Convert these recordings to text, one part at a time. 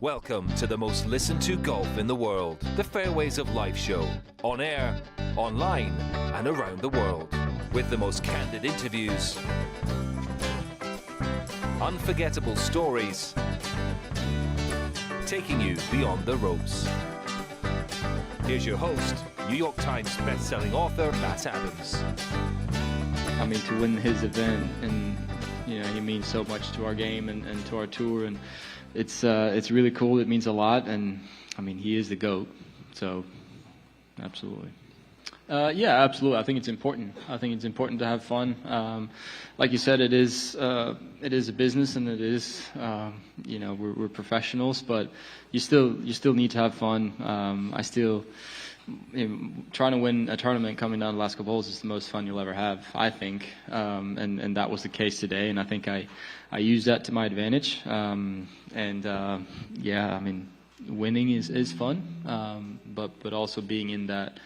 Welcome to the most listened to golf in the world, the Fairways of Life show, on air, online, and around the world, with the most candid interviews, unforgettable stories, taking you beyond the ropes. Here's your host, New York Times best-selling author, Matt Adams. I mean, to win his event, and he means so much to our game and to our tour, and it's really cool. It means a lot, and I mean, he is the GOAT, so absolutely. Yeah, absolutely. I think it's important. I think it's important to have fun. Like you said, it is a business, and it is we're professionals, but you still need to have fun. Trying to win a tournament coming down the last couple holes is the most fun you'll ever have, I think, and that was the case today, and I think I used that to my advantage. Yeah, I mean, winning is fun, but also being in that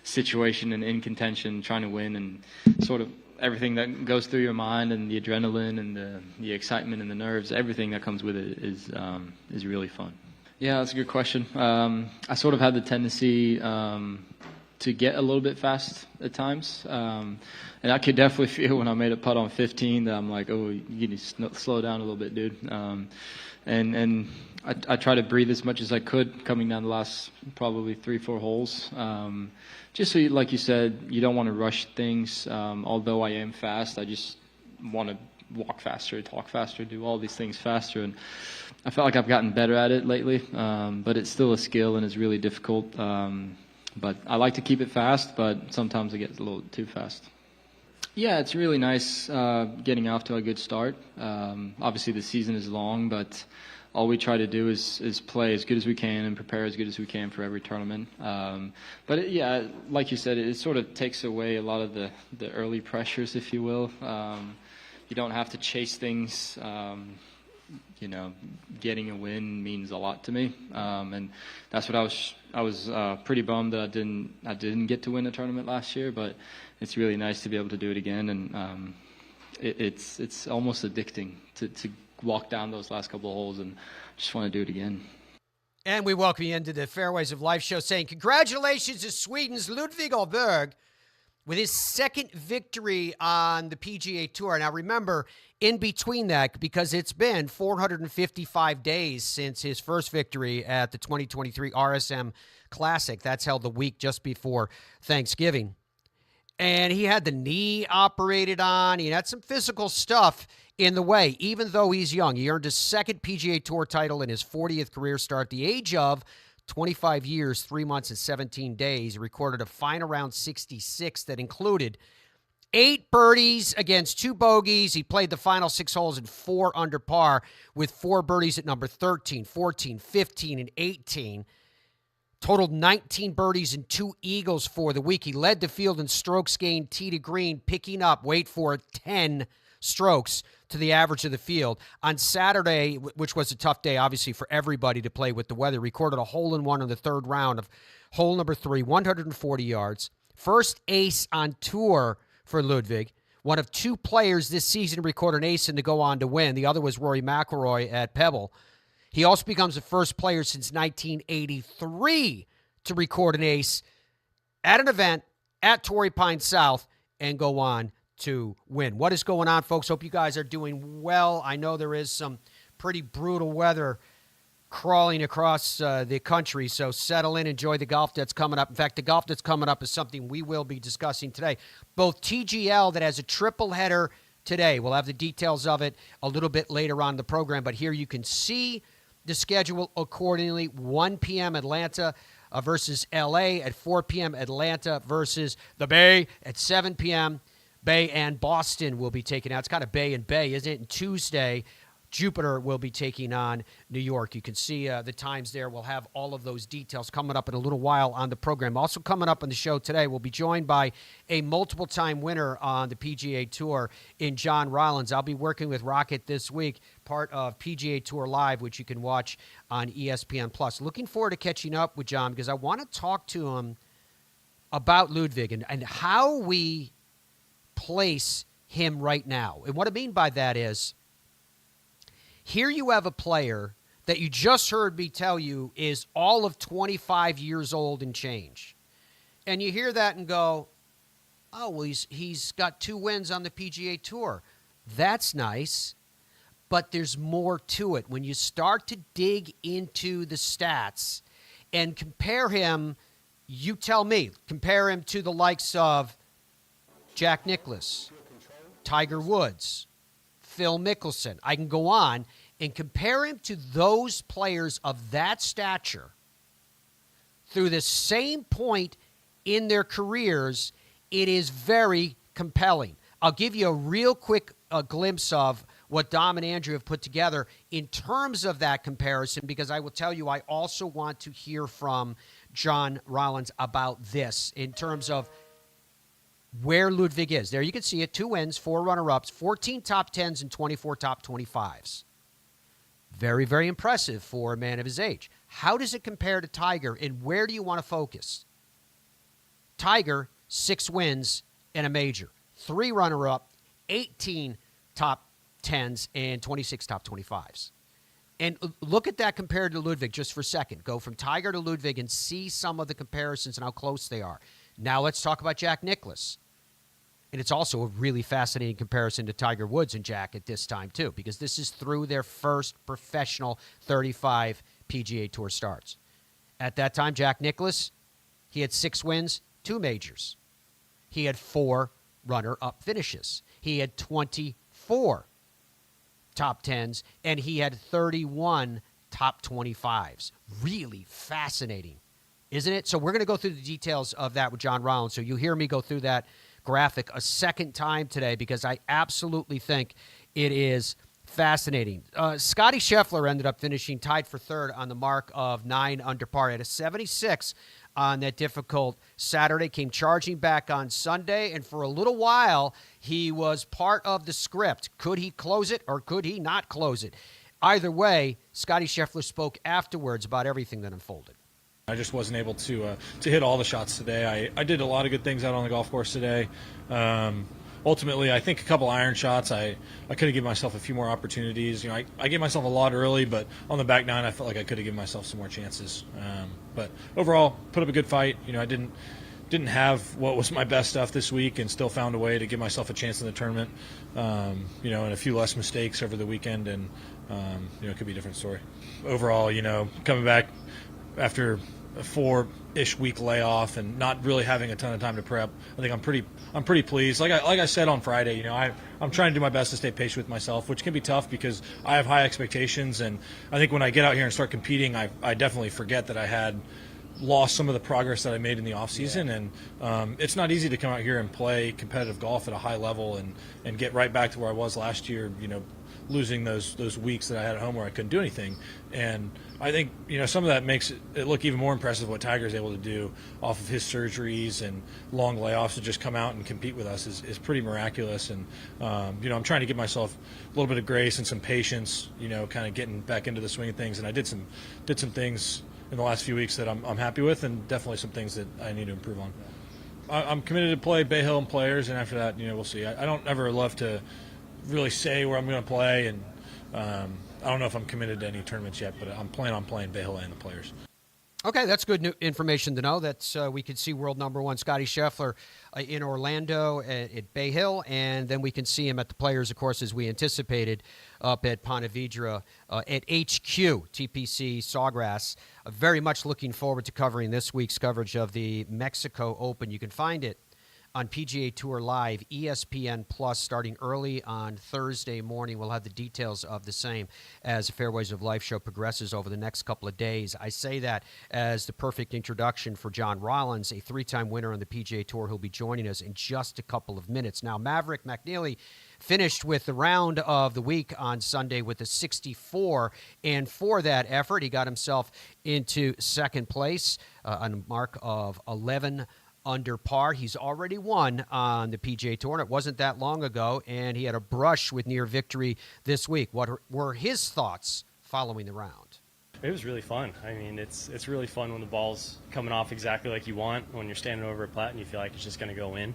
situation and in contention, trying to win, and sort of everything that goes through your mind, and the adrenaline and the excitement and the nerves, everything that comes with it is really fun. Yeah, that's a good question. I sort of had the tendency to get a little bit fast at times, and I could definitely feel when I made a putt on 15 that I'm like, oh, you need to slow down a little bit, dude. And I try to breathe as much as I could coming down the last probably 3-4 holes. Just so, like you said, you don't want to rush things. Although I am fast, I just want to walk faster, talk faster, do all these things faster. And I felt like I've gotten better at it lately, but it's still a skill and it's really difficult. But I like to keep it fast, but sometimes it gets a little too fast. Yeah, it's really nice getting off to a good start. Obviously, the season is long, but all we try to do is play as good as we can and prepare as good as we can for every tournament. But yeah, like you said, it sort of takes away a lot of the early pressures, if you will. You don't have to chase things. Getting a win means a lot to me, and that's what I was pretty bummed that I didn't get to win a tournament last year. But it's really nice to be able to do it again, and it's almost addicting to walk down those last couple of holes and just want to do it again. And we welcome you into the Fairways of Life show, saying congratulations to Sweden's Ludvig Aberg with his second victory on the PGA Tour. Now, remember, in between that, because it's been 455 days since his first victory at the 2023 RSM Classic. That's held the week just before Thanksgiving. And he had the knee operated on. He had some physical stuff in the way, even though he's young. He earned his second PGA Tour title in his 40th career start at the age of 25 years, 3 months, and 17 days. He recorded a final round 66 that included 8 birdies against 2 bogeys. He played the final 6 holes in 4 under par with 4 birdies at number 13, 14, 15, and 18. Totaled 19 birdies and 2 eagles for the week. He led the field in strokes gained tee to green, picking up, wait for it, 10 strokes to the average of the field. On Saturday, which was a tough day, obviously, for everybody to play with the weather, recorded a hole-in-one in the third round of hole number 3, 140 yards. First ace on tour for Ludvig. One of 2 players this season to record an ace and to go on to win. The other was Rory McIlroy at Pebble. He also becomes the first player since 1983 to record an ace at an event at Torrey Pines South and go on to win. What is going on, folks? Hope you guys are doing well. I know there is some pretty brutal weather crawling across the country, so settle in, enjoy the golf that's coming up. In fact, the golf that's coming up is something we will be discussing today. Both TGL, that has a triple header today. We'll have the details of it a little bit later on in the program, but here you can see the schedule accordingly. 1 p.m. Atlanta versus L.A. At 4 p.m. Atlanta versus the Bay. At 7 p.m., Bay and Boston will be taking out. It's kind of Bay and Bay, isn't it? And Tuesday, Jupiter will be taking on New York. You can see the times there. We'll have all of those details coming up in a little while on the program. Also coming up on the show today, we'll be joined by a multiple-time winner on the PGA Tour in John Rollins. I'll be working with Rocket this week, part of PGA Tour Live, which you can watch on ESPN+. Looking forward to catching up with John because I want to talk to him about Ludvig and how we place him right now. And what I mean by that is, here you have a player that you just heard me tell you is all of 25 years old and change. And you hear that and go, oh, well, he's got 2 wins on the PGA Tour. That's nice, but there's more to it. When you start to dig into the stats and compare him, you tell me, compare him to the likes of Jack Nicklaus, Tiger Woods, Phil Mickelson. I can go on and compare him to those players of that stature through the same point in their careers. It is very compelling. I'll give you a real quick glimpse of what Dom and Andrew have put together in terms of that comparison, because I will tell you I also want to hear from John Rollins about this in terms of where Ludvig is. There you can see it, 2 wins, 4 runner-ups, 14 top 10s, and 24 top 25s. Very, very impressive for a man of his age. How does it compare to Tiger, and where do you want to focus? Tiger, 6 wins and a major, 3 runner-up, 18 top 10s, and 26 top 25s. And look at that compared to Ludvig just for a second. Go from Tiger to Ludvig and see some of the comparisons and how close they are. Now let's talk about Jack Nicklaus. And it's also a really fascinating comparison to Tiger Woods and Jack at this time, too, because this is through their first professional 35 PGA Tour starts. At that time, Jack Nicklaus, he had 6 wins, 2 majors. He had 4 runner-up finishes. He had 24 top 10s, and he had 31 top 25s. Really fascinating, isn't it? So we're going to go through the details of that with John Rollins. So you hear me go through that graphic a second time today because I absolutely think it is fascinating. Scottie Scheffler ended up finishing tied for 3rd on the mark of 9 under par at a 76 on that difficult Saturday, came charging back on Sunday, and for a little while, he was part of the script. Could he close it or could he not close it? Either way, Scottie Scheffler spoke afterwards about everything that unfolded. I just wasn't able to hit all the shots today. I did a lot of good things out on the golf course today. Ultimately, I think a couple iron shots, I could have given myself a few more opportunities. You know, I gave myself a lot early, but on the back 9, I felt like I could have given myself some more chances. But overall, put up a good fight. You know, I didn't have what was my best stuff this week and still found a way to give myself a chance in the tournament. You know, and a few less mistakes over the weekend, and you know, it could be a different story. Overall, you know, coming back after a 4-ish week layoff and not really having a ton of time to prep, I think I'm pretty pleased. Like I said on Friday, you know, I'm trying to do my best to stay patient with myself, which can be tough because I have high expectations, and I think when I get out here and start competing, I definitely forget that I had lost some of the progress that I made in the off season, and it's not easy to come out here and play competitive golf at a high level and get right back to where I was last year, you know, losing those weeks that I had at home where I couldn't do anything. And I think, you know, some of that makes it look even more impressive what Tiger's able to do off of his surgeries and long layoffs to just come out and compete with us is pretty miraculous. And, you know, I'm trying to give myself a little bit of grace and some patience, you know, kind of getting back into the swing of things. And I did some things in the last few weeks that I'm happy with, and definitely some things that I need to improve on. I'm committed to play Bay Hill and Players, and after that, you know, we'll see. I don't ever love to really say where I'm going to play, and I don't know if I'm committed to any tournaments yet, but I'm planning on playing Bay Hill and the Players. Okay, that's good information to know. That's we could see world number 1 Scottie Scheffler in Orlando at Bay Hill, and then we can see him at the Players, of course, as we anticipated, up at Ponte Vedra at HQ, TPC Sawgrass. Very much looking forward to covering this week's coverage of the Mexico Open. You can find it on PGA Tour Live, ESPN Plus, starting early on Thursday morning. We'll have the details of the same as the Fairways of Life show progresses over the next couple of days. I say that as the perfect introduction for John Rollins, a 3-time winner on the PGA Tour, who'll be joining us in just a couple of minutes. Now, Maverick McNealy finished with the round of the week on Sunday with a 64, and for that effort, he got himself into second place on a mark of 11 under par. He's already won on the PGA Tour, and it wasn't that long ago, and he had a brush with near victory this week. What were his thoughts following the round? It was really fun. I mean, it's really fun when the ball's coming off exactly like you want, when you're standing over a plat and you feel like it's just going to go in.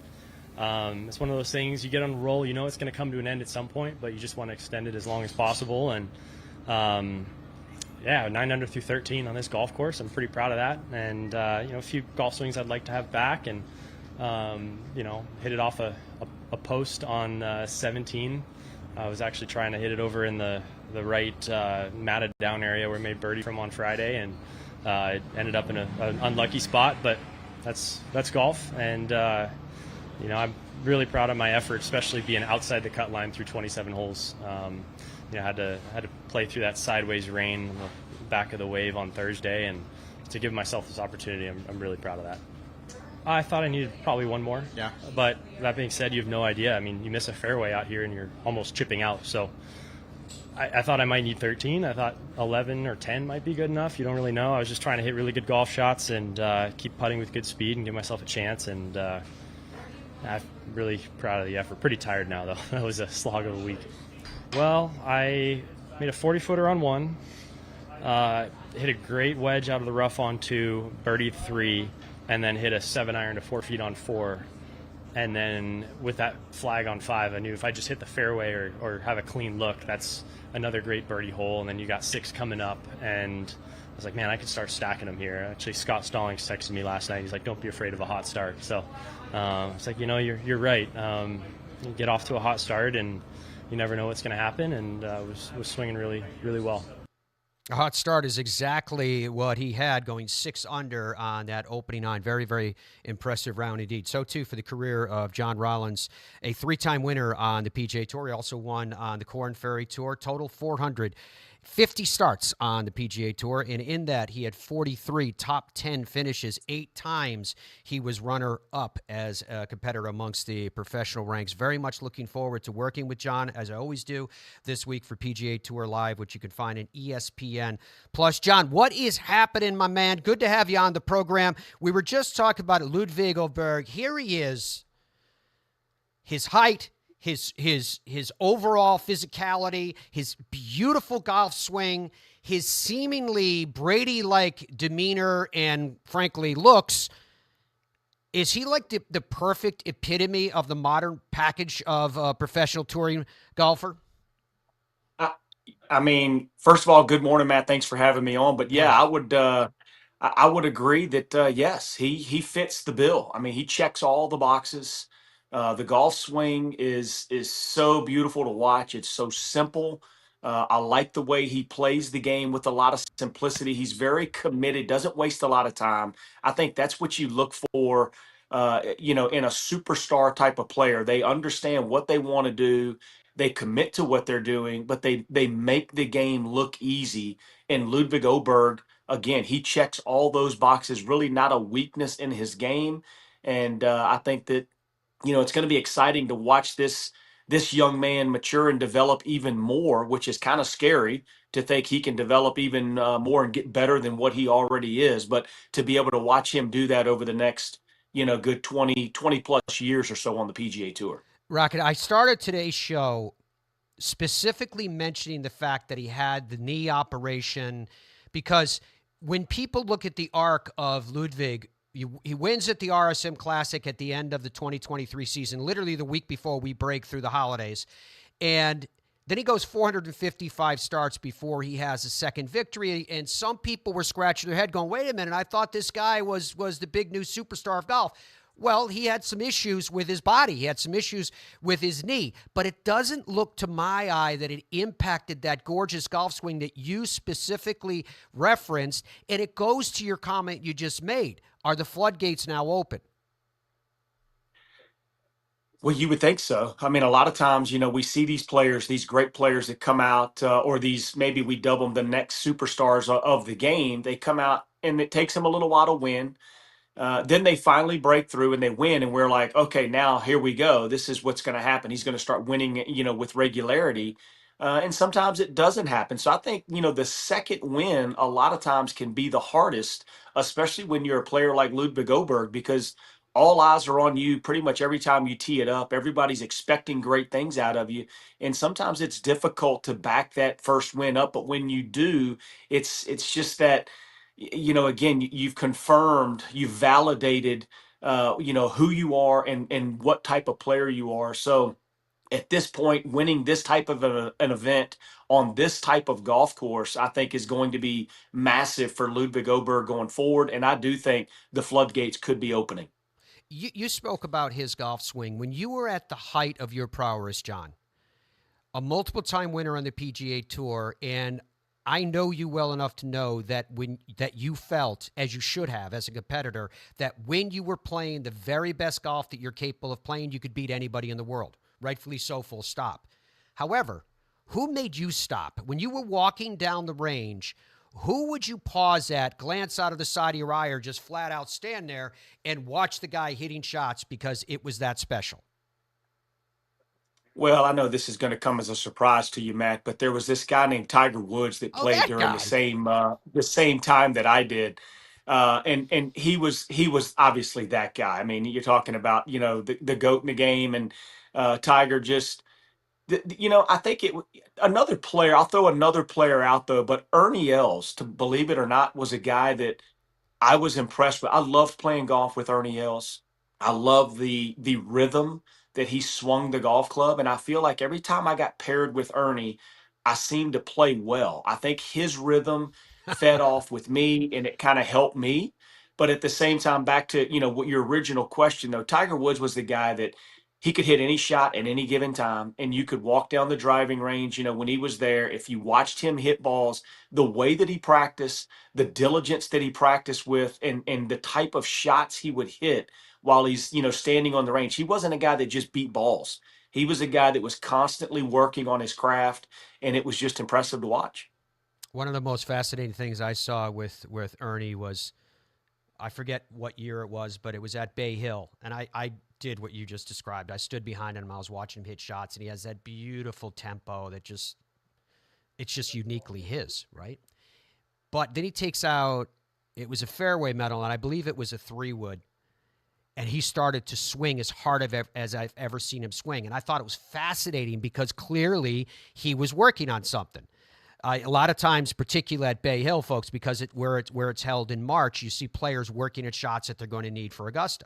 It's one of those things, you get on a roll, you know it's going to come to an end at some point, but you just want to extend it as long as possible. And yeah, 9 under through 13 on this golf course. I'm pretty proud of that. And, a few golf swings I'd like to have back, and, hit it off a post on 17. I was actually trying to hit it over in the right matted down area where I made birdie from on Friday, and it ended up in an unlucky spot, but that's golf. And, I'm really proud of my effort, especially being outside the cut line through 27 holes. I had to play through that sideways rain on the back of the wave on Thursday, and to give myself this opportunity, I'm really proud of that. I thought I needed probably one more. Yeah. But that being said, you have no idea. I mean, you miss a fairway out here and you're almost chipping out. So I thought I might need 13. I thought 11 or 10 might be good enough. You don't really know. I was just trying to hit really good golf shots and keep putting with good speed and give myself a chance. And I'm really proud of the effort. Pretty tired now, though. That was a slog of a week. Well, I made a 40-footer on one, hit a great wedge out of the rough on 2, birdied 3, and then hit a 7-iron to 4 feet on 4. And then with that flag on 5, I knew if I just hit the fairway or have a clean look, that's another great birdie hole. And then you got 6 coming up, and I was like, man, I could start stacking them here. Actually, Scott Stallings texted me last night. He's like, don't be afraid of a hot start. So it's like, you're right. You get off to a hot start, and you never know what's going to happen, and was swinging really, really well. A hot start is exactly what he had, going 6 under on that opening 9. Very, very impressive round indeed. So, too, for the career of John Rollins, a 3-time winner on the PGA Tour. He also won on the Corn Ferry Tour. Total 450 starts on the PGA Tour, and in that he had 43 top 10 finishes. 8 times he was runner-up as a competitor amongst the professional ranks. Very much looking forward to working with John, as I always do, this week for PGA Tour Live, which you can find on ESPN+. John, what is happening, my man? Good to have you on the program. We were just talking about Ludvig Aberg. Here he is. His height, his overall physicality, his beautiful golf swing, his seemingly Brady-like demeanor and, frankly, looks. Is he like the perfect epitome of the modern package of a professional touring golfer? I mean, first of all, good morning, Matt. Thanks for having me on. But yeah, I would agree that yes, he fits the bill. I mean, he checks all the boxes. The golf swing is so beautiful to watch. It's so simple. I like the way he plays the game with a lot of simplicity. He's very committed, doesn't waste a lot of time. I think that's what you look for, in a superstar type of player. They understand what they want to do. They commit to what they're doing, but they make the game look easy. And Ludvig Aberg, again, he checks all those boxes. Really, not a weakness in his game. And I think that it's going to be exciting to watch this young man mature and develop even more, which is kind of scary to think he can develop even more and get better than what he already is. But to be able to watch him do that over the next, good 20 plus years or so on the PGA Tour. Rocket, I started today's show specifically mentioning the fact that he had the knee operation, because when people look at the arc of Ludvig, he wins at the RSM Classic at the end of the 2023 season, literally the week before we break through the holidays. And then he goes 455 starts before he has a second victory. And some people were scratching their head going, wait a minute, I thought this guy was the big new superstar of golf. Well, he had some issues with his body. He had some issues with his knee. But it doesn't look to my eye that it impacted that gorgeous golf swing that you specifically referenced. And it goes to your comment you just made. Are the floodgates now open? Well, you would think so. I mean, a lot of times, we see these players, these great players that come out, or these, maybe we dub them the next superstars of the game. They come out and it takes them a little while to win. Then they finally break through and they win, and we're like, okay, now here we go. This is what's going to happen. He's going to start winning, with regularity. And sometimes it doesn't happen. So I think, the second win a lot of times can be the hardest, especially when you're a player like Ludvig Aberg, because all eyes are on you pretty much every time you tee it up. Everybody's expecting great things out of you. And sometimes it's difficult to back that first win up. But when you do, it's just that, again, you've confirmed, you've validated, who you are and what type of player you are. So at this point, winning this type of an event on this type of golf course, I think is going to be massive for Ludvig Aberg going forward. And I do think the floodgates could be opening. You spoke about his golf swing. When you were at the height of your prowess, John, a multiple-time winner on the PGA Tour, and I know you well enough to know that that you felt, as you should have as a competitor, that when you were playing the very best golf that you're capable of playing, you could beat anybody in the world. Rightfully so, full stop. However, who made you stop? When you were walking down the range, who would you pause at, glance out of the side of your eye, or just flat out stand there and watch the guy hitting shots because it was that special? Well, I know this is going to come as a surprise to you, Matt, but there was this guy named Tiger Woods that Oh, played that during guy. the same time that I did, and he was obviously that guy. I mean, you're talking about the goat in the game, and Tiger just I think another player. I'll throw another player out though, but Ernie Els, to believe it or not, was a guy that I was impressed with. I loved playing golf with Ernie Els. I love the rhythm that he swung the golf club, and I feel like every time I got paired with Ernie, I seemed to play well. I think his rhythm fed off with me, and it kind of helped me. But at the same time, back to what your original question though, Tiger Woods was the guy that he could hit any shot at any given time, and you could walk down the driving range. When he was there, if you watched him hit balls, the way that he practiced, the diligence that he practiced with, and the type of shots he would hit while he's standing on the range. He wasn't a guy that just beat balls. He was a guy that was constantly working on his craft, and it was just impressive to watch. One of the most fascinating things I saw with Ernie was, I forget what year it was, but it was at Bay Hill, and I did what you just described. I stood behind him. I was watching him hit shots, and he has that beautiful tempo that it's just uniquely his, right? But then he takes out, it was a fairway metal, and I believe it was a 3-wood, and he started to swing as hard as I've ever seen him swing. And I thought it was fascinating because clearly he was working on something. A lot of times, particularly at Bay Hill, folks, because where it's held in March, you see players working at shots that they're going to need for Augusta.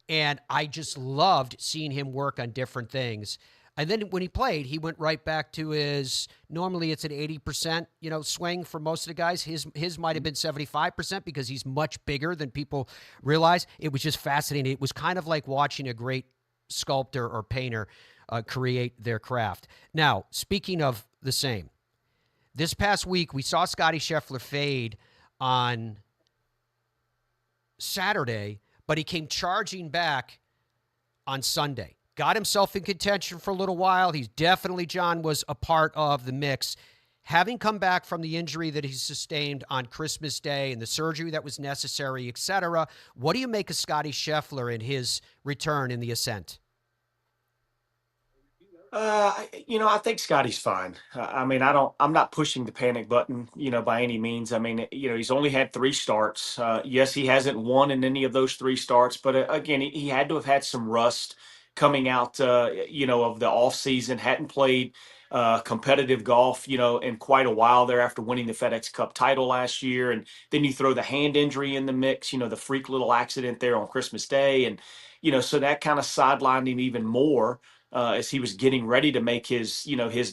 And I just loved seeing him work on different things. And then when he played, he went right back to normally it's an 80%, swing for most of the guys. His might have been 75% because he's much bigger than people realize. It was just fascinating. It was kind of like watching a great sculptor or painter create their craft. Now, speaking of the same, this past week we saw Scottie Scheffler fade on Saturday, but he came charging back on Sunday. Got himself in contention for a little while. He's definitely, John, was a part of the mix. Having come back from the injury that he sustained on Christmas Day and the surgery that was necessary, etc., what do you make of Scottie Scheffler and his return in the ascent? I think Scotty's fine. I mean, I'm not pushing the panic button, by any means. I mean, he's only had 3 starts. Yes, he hasn't won in any of those 3 starts, but again, he had to have had some rust coming out, of the off season. Hadn't played competitive golf, in quite a while there after winning the FedEx Cup title last year. And then you throw the hand injury in the mix, the freak little accident there on Christmas Day. And, so that kind of sidelined him even more as he was getting ready to make his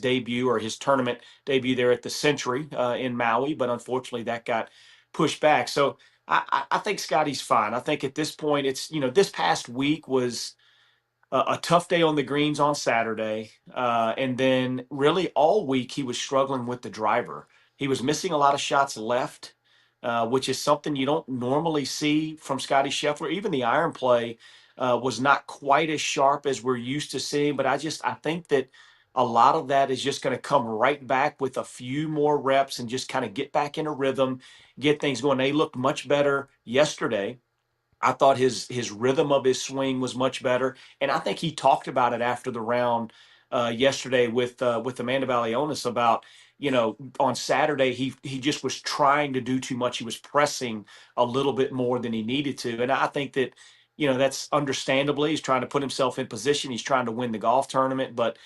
debut or his tournament debut there at the Century in Maui, but unfortunately that got pushed back. So I think Scotty's fine. I think at this point it's this past week was a tough day on the greens on Saturday, and then really all week he was struggling with the driver. He was missing a lot of shots left, which is something you don't normally see from Scottie Scheffler. Even the iron play was not quite as sharp as we're used to seeing. But I think that a lot of that is just going to come right back with a few more reps and just kind of get back in a rhythm, get things going. They looked much better yesterday. I thought his rhythm of his swing was much better, and I think he talked about it after the round yesterday with Amanda Balionis about on Saturday he just was trying to do too much. He was pressing a little bit more than he needed to, and I think that that's understandably he's trying to put himself in position. He's trying to win the golf tournament, but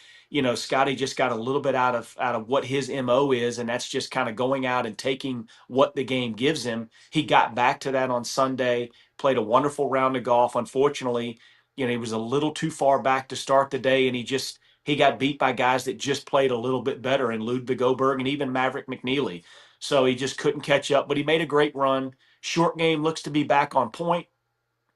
Scotty just got a little bit out of what his MO is, and that's just kind of going out and taking what the game gives him. He got back to that on Sunday, played a wonderful round of golf. Unfortunately, he was a little too far back to start the day, and he just he got beat by guys that just played a little bit better, in Ludvig Aberg and even Maverick McNealy. So he just couldn't catch up, but he made a great run. Short game looks to be back on point.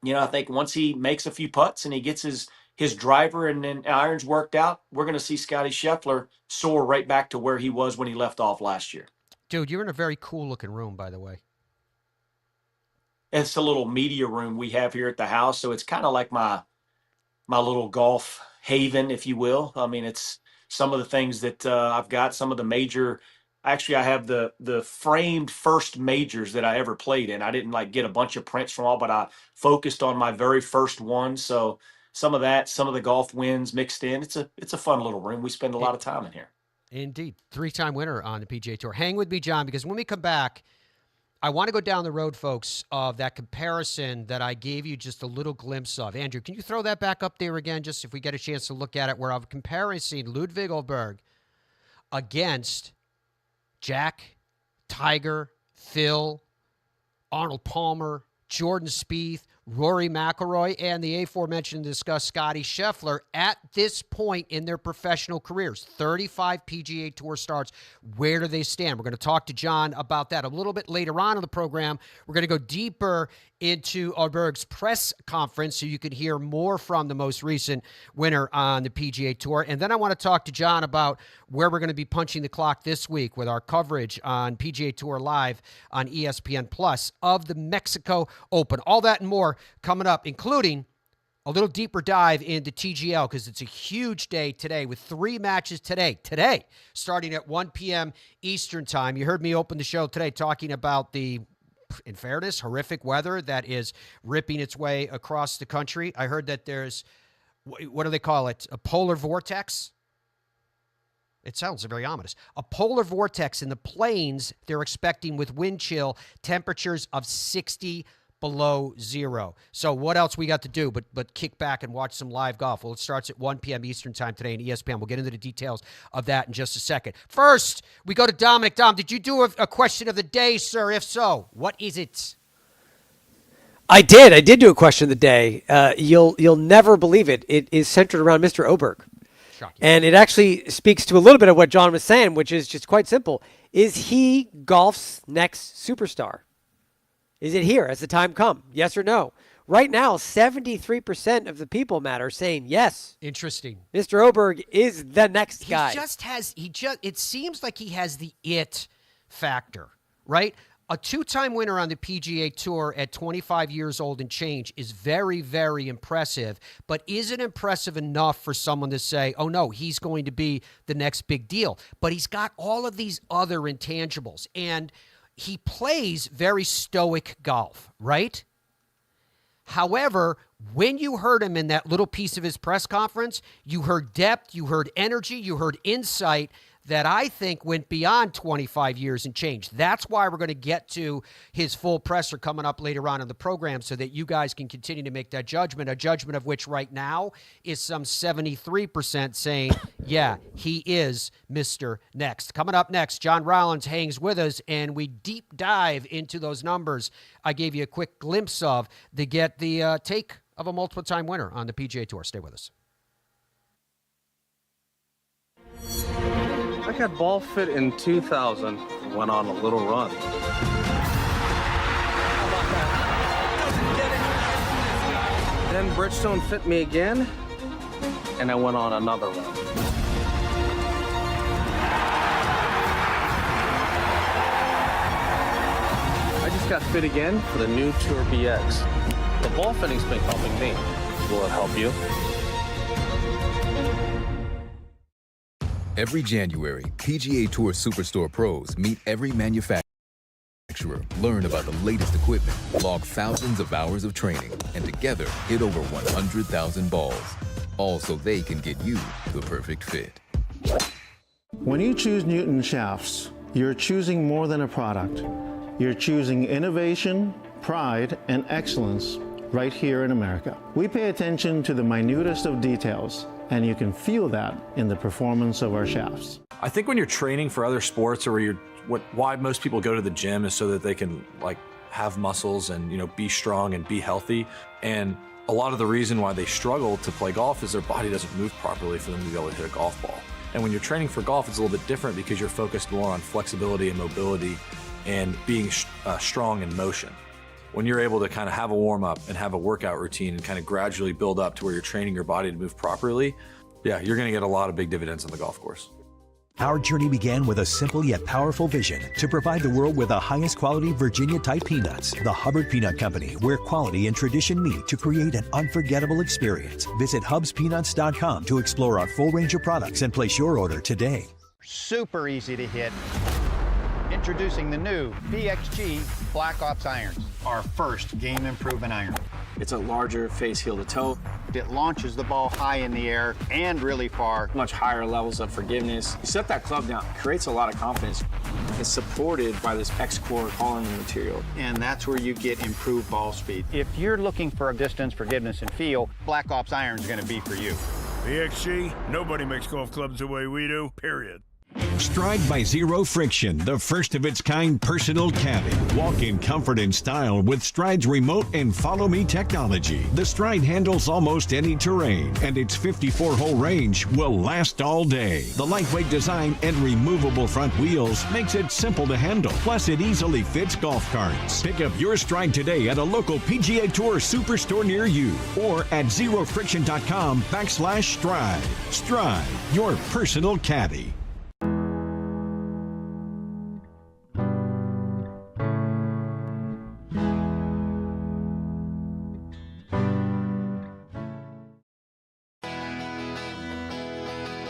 I think once he makes a few putts and he gets his driver and then irons worked out, we're going to see Scottie Scheffler soar right back to where he was when he left off last year. Dude, you're in a very cool-looking room, by the way. It's a little media room we have here at the house, so it's kind of like my little golf haven, if you will. I mean, it's some of the things that I've got, some of the major. Actually, I have the framed first majors that I ever played in. I didn't get a bunch of prints from all, but I focused on my very first one. So some of that, some of the golf wins mixed in. It's a fun little room. We spend a lot of time in here. Indeed. 3-time winner on the PGA Tour. Hang with me, John, because when we come back, I want to go down the road, folks, of that comparison that I gave you just a little glimpse of. Andrew, can you throw that back up there again, just if we get a chance to look at it, where I'm comparing Ludvig Aberg against Jack, Tiger, Phil, Arnold Palmer, Jordan Spieth, Rory McIlroy, and the aforementioned discussed Scottie Scheffler at this point in their professional careers. 35 PGA Tour starts. Where do they stand? We're going to talk to John about that a little bit later on in the program. We're going to go deeper into Aberg's press conference so you can hear more from the most recent winner on the PGA Tour. And then I want to talk to John about where we're going to be punching the clock this week with our coverage on PGA Tour Live on ESPN Plus of the Mexico Open. All that and more coming up, including a little deeper dive into TGL, because it's a huge day today with 3 matches today, starting at 1 p.m. Eastern time. You heard me open the show today talking about the, in fairness, horrific weather that is ripping its way across the country. I heard that there's, what do they call it, a polar vortex? It sounds very ominous. A polar vortex in the plains they're expecting with wind chill temperatures of 60 below zero. So what else we got to do but kick back and watch some live golf? Well, it starts at 1 p.m. Eastern time today on ESPN. We'll get into the details of that in just a second. First, we go to Dominic. Dom, did you do a question of the day, sir? If so, what is it? I did do a question of the day. You'll never believe it. It is centered around Mr. Aberg. Shocking. And it actually speaks to a little bit of what John was saying, which is just quite simple. Is he golf's next superstar? Is it here? Has the time come? Yes or no? Right now, 73% of the people, Matt, are saying yes. Interesting. Mr. Aberg is the next guy. It seems like he has the it factor, right? A 2-time winner on the PGA Tour at 25 years old and change is very, very impressive, but is it impressive enough for someone to say, oh, no, he's going to be the next big deal? But he's got all of these other intangibles, and he plays very stoic golf, right? However, when you heard him in that little piece of his press conference, you heard depth, you heard energy, you heard insight that I think went beyond 25 years and change. That's why we're going to get to his full presser coming up later on in the program so that you guys can continue to make that judgment, a judgment of which right now is some 73% saying, yeah, he is Mr. Next. Coming up next, John Rollins hangs with us, and we deep dive into those numbers I gave you a quick glimpse of to get the take of a multiple-time winner on the PGA Tour. Stay with us. I got ball fit in 2000, went on a little run. Then Bridgestone fit me again, and I went on another run. I just got fit again for the new Tour BX. The ball fitting's been helping me. Will it help you? Every January, PGA Tour Superstore pros meet every manufacturer, learn about the latest equipment, log thousands of hours of training, and together hit over 100,000 balls. All so they can get you the perfect fit. When you choose Newton shafts, you're choosing more than a product. You're choosing innovation, pride, and excellence right here in America. We pay attention to the minutest of details, and you can feel that in the performance of our shafts. I think when you're training for other sports, or why most people go to the gym is so that they can have muscles and be strong and be healthy. And a lot of the reason why they struggle to play golf is their body doesn't move properly for them to be able to hit a golf ball. And when you're training for golf, it's a little bit different because you're focused more on flexibility and mobility and being strong in motion. When you're able to kind of have a warm-up and have a workout routine and kind of gradually build up to where you're training your body to move properly, yeah, you're going to get a lot of big dividends on the golf course. Our journey began with a simple yet powerful vision to provide the world with the highest quality Virginia-type peanuts. The Hubbard Peanut Company, where quality and tradition meet to create an unforgettable experience. Visit hubspeanuts.com to explore our full range of products and place your order today. Super easy to hit. Introducing the new PXG Black Ops irons, our first game improvement iron. It's a larger face heel to toe. It launches the ball high in the air and really far. Much higher levels of forgiveness. You set that club down, creates a lot of confidence. It's supported by this X-Core polymer material. And that's where you get improved ball speed. If you're looking for a distance, forgiveness, and feel, Black Ops iron is going to be for you. PXG, nobody makes golf clubs the way we do, period. Stride by Zero Friction, the first of its kind personal caddy. Walk in comfort and style with Stride's remote and follow me technology. The Stride handles almost any terrain, and its 54-hole range will last all day. The lightweight design and removable front wheels makes it simple to handle. Plus, it easily fits golf carts. Pick up your Stride today at a local PGA Tour Superstore near you or at zerofriction.com/Stride. Stride, your personal caddy.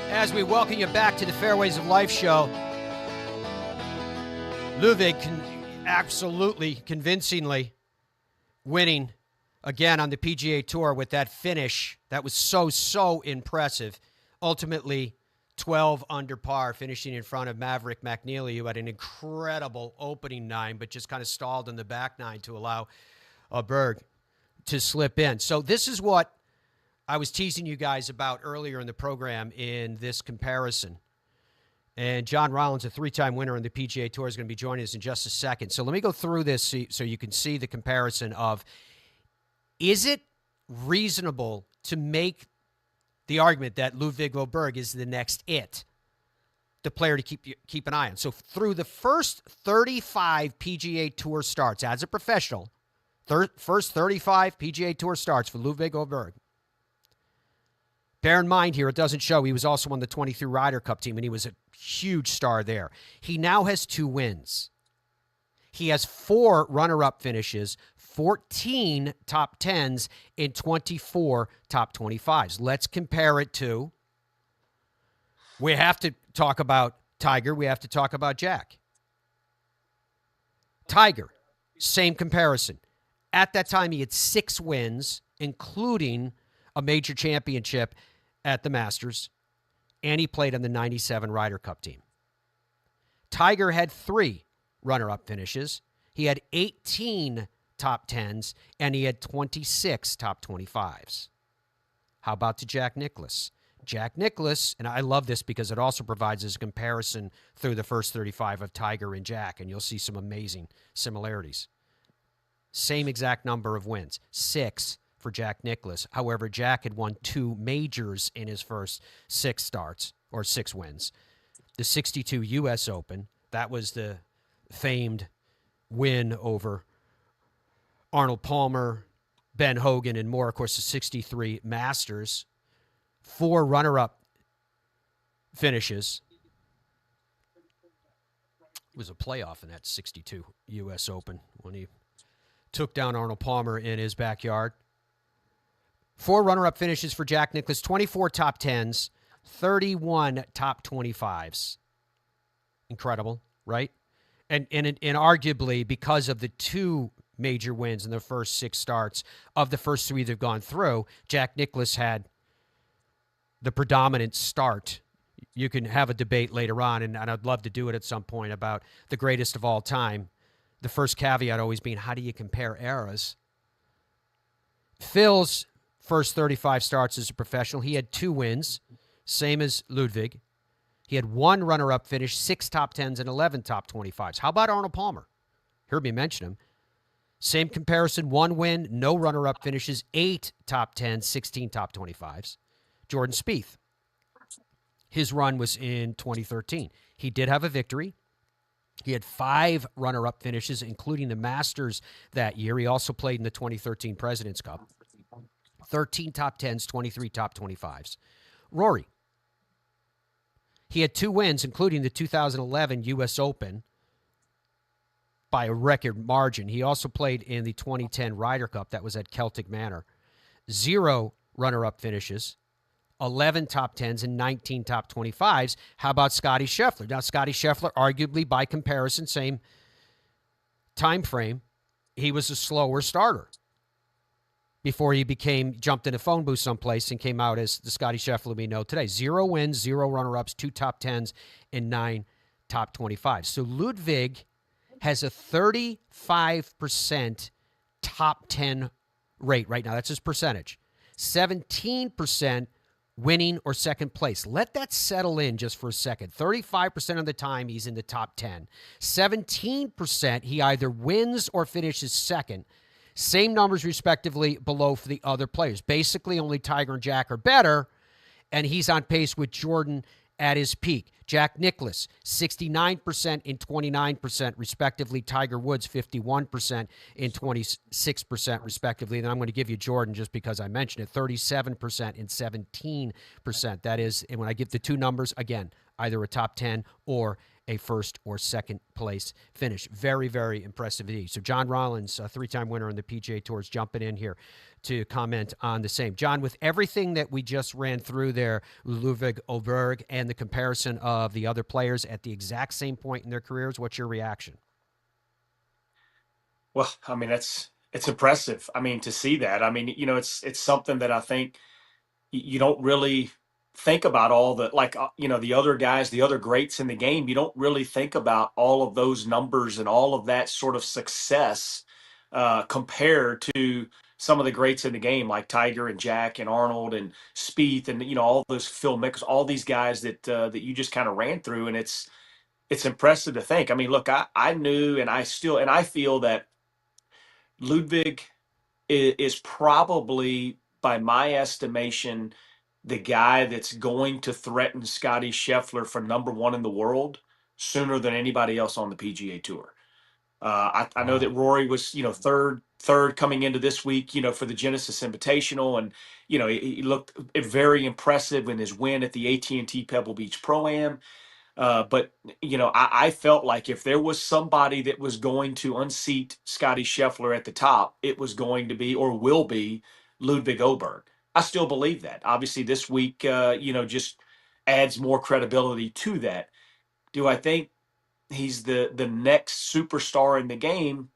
As we welcome you back to the Fairways of Life show, Ludvig absolutely convincingly winning again on the PGA Tour with that finish. That was so impressive. Ultimately, 12 under par, finishing in front of Maverick McNealy, who had an incredible opening 9, but just kind of stalled in the back 9 to allow Aberg to slip in. So this is what I was teasing you guys about earlier in the program in this comparison. And John Rollins, a 3-time winner on the PGA Tour, is going to be joining us in just a second. So let me go through this so you can see the comparison of, is it reasonable to make the argument that Ludvig Aberg is the next the player to keep an eye on? So through the first 35 PGA Tour starts as a professional, first 35 PGA Tour starts for Ludvig Aberg. Bear in mind here, it doesn't show he was also on the 23 Ryder Cup team, and he was a huge star there. He now has 2 wins. He has 4 runner-up finishes, 14 top 10s, and 24 top 25s. Let's compare it to, we have to talk about Tiger, we have to talk about Jack. Tiger, same comparison. At that time, he had 6 wins, including a major championship at the Masters, and he played on the 97 Ryder Cup team. Tiger had 3 runner-up finishes. He had 18 top 10s, and he had 26 top 25s. How about to Jack Nicklaus? Jack Nicklaus, and I love this because it also provides us a comparison through the first 35 of Tiger and Jack, and you'll see some amazing similarities. Same exact number of wins, 6 for Jack Nicklaus. However, Jack had won 2 majors in his first 6 starts, or 6 wins. The 62 U.S. Open, that was the famed win over Arnold Palmer, Ben Hogan, and more. Of course, the 63 Masters, 4 runner-up finishes. It was a playoff in that 62 U.S. Open when he took down Arnold Palmer in his backyard. 4 runner-up finishes for Jack Nicklaus, 24 top 10s, 31 top 25s. Incredible, right? And arguably, because of the 2 major wins in the first 6 starts of the first 3 that have gone through, Jack Nicklaus had the predominant start. You can have a debate later on, and I'd love to do it at some point, about the greatest of all time. The first caveat always being, how do you compare eras? Phil's first 35 starts as a professional, he had 2 wins, same as Ludvig. He had 1 runner-up finish, 6 top 10s, and 11 top 25s. How about Arnold Palmer? Heard me mention him. Same comparison, 1 win, no runner-up finishes, 8 top 10s, 16 top 25s. Jordan Spieth. His run was in 2013. He did have a victory. He had 5 runner-up finishes, including the Masters that year. He also played in the 2013 President's Cup. 13 top 10s, 23 top 25s. Rory. He had 2 wins, including the 2011 U.S. Open by a record margin. He also played in the 2010 Ryder Cup that was at Celtic Manor. 0 runner-up finishes, 11 top 10s, and 19 top 25s. How about Scottie Scheffler? Now, Scottie Scheffler, arguably by comparison, same time frame, he was a slower starter before he jumped in a phone booth someplace and came out as the Scottie Scheffler we know today. 0 wins, 0 runner-ups, 2 top 10s, and 9 top 25s. So Ludvig has a 35% top 10 rate right now. That's his percentage. 17% winning or second place. Let that settle in just for a second. 35% of the time he's in the top 10. 17% he either wins or finishes second. Same numbers respectively below for the other players. Basically only Tiger and Jack are better, and he's on pace with Jordan at his peak. Jack Nicklaus, 69% and 29% respectively. Tiger Woods, 51% and 26% respectively. Then I'm going to give you Jordan just because I mentioned it, 37% and 17%. That is, and when I give the two numbers, again, either a top 10 or a first or second place finish. Very, very impressive indeed. So John Rollins, a 3-time winner on the PGA Tour, is jumping in here to comment on the same. John, with everything that we just ran through there, Ludvig Aberg, and the comparison of the other players at the exact same point in their careers, what's your reaction? Well, I mean, it's impressive. I mean, to see that. I mean, it's something that I think you don't really think about all the, like, the other guys, the other greats in the game. You don't really think about all of those numbers and all of that sort of success compared to some of the greats in the game, like Tiger and Jack and Arnold and Spieth and, all those Phil Mickelson, all these guys that you just kind of ran through. And it's impressive to think. I mean, look, I knew, and I feel that Ludvig is probably, by my estimation, the guy that's going to threaten Scottie Scheffler for number 1 in the world sooner than anybody else on the PGA Tour. I know that Rory was, third coming into this week, for the Genesis Invitational, and he looked very impressive in his win at the AT&T Pebble Beach Pro-Am. But I felt like if there was somebody that was going to unseat Scottie Scheffler at the top, it was going to be, or will be, Ludvig Aberg. I still believe that. Obviously, this week, just adds more credibility to that. Do I think he's the next superstar in the game?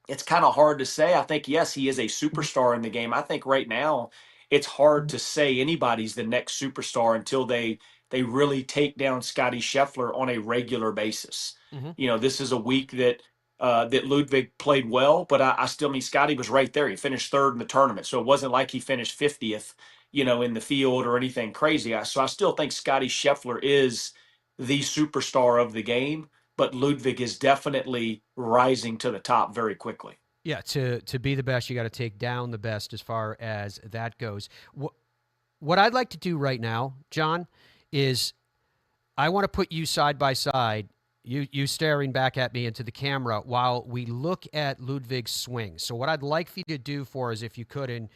It's kind of hard to say. I think, yes, he is a superstar in the game. I think right now it's hard to say anybody's the next superstar until they really take down Scottie Scheffler on a regular basis. Mm-hmm. This is a week that Ludvig played well, but I still mean Scottie was right there. He finished 3rd in the tournament, so it wasn't like he finished 50th, in the field or anything crazy. So I still think Scottie Scheffler is the superstar of the game, but Ludvig is definitely rising to the top very quickly. Yeah, to be the best, you got to take down the best as far as that goes. What I'd like to do right now, John, is I want to put you side by side, you staring back at me into the camera while we look at Ludvig's swing. So what I'd like for you to do for us, if you could, in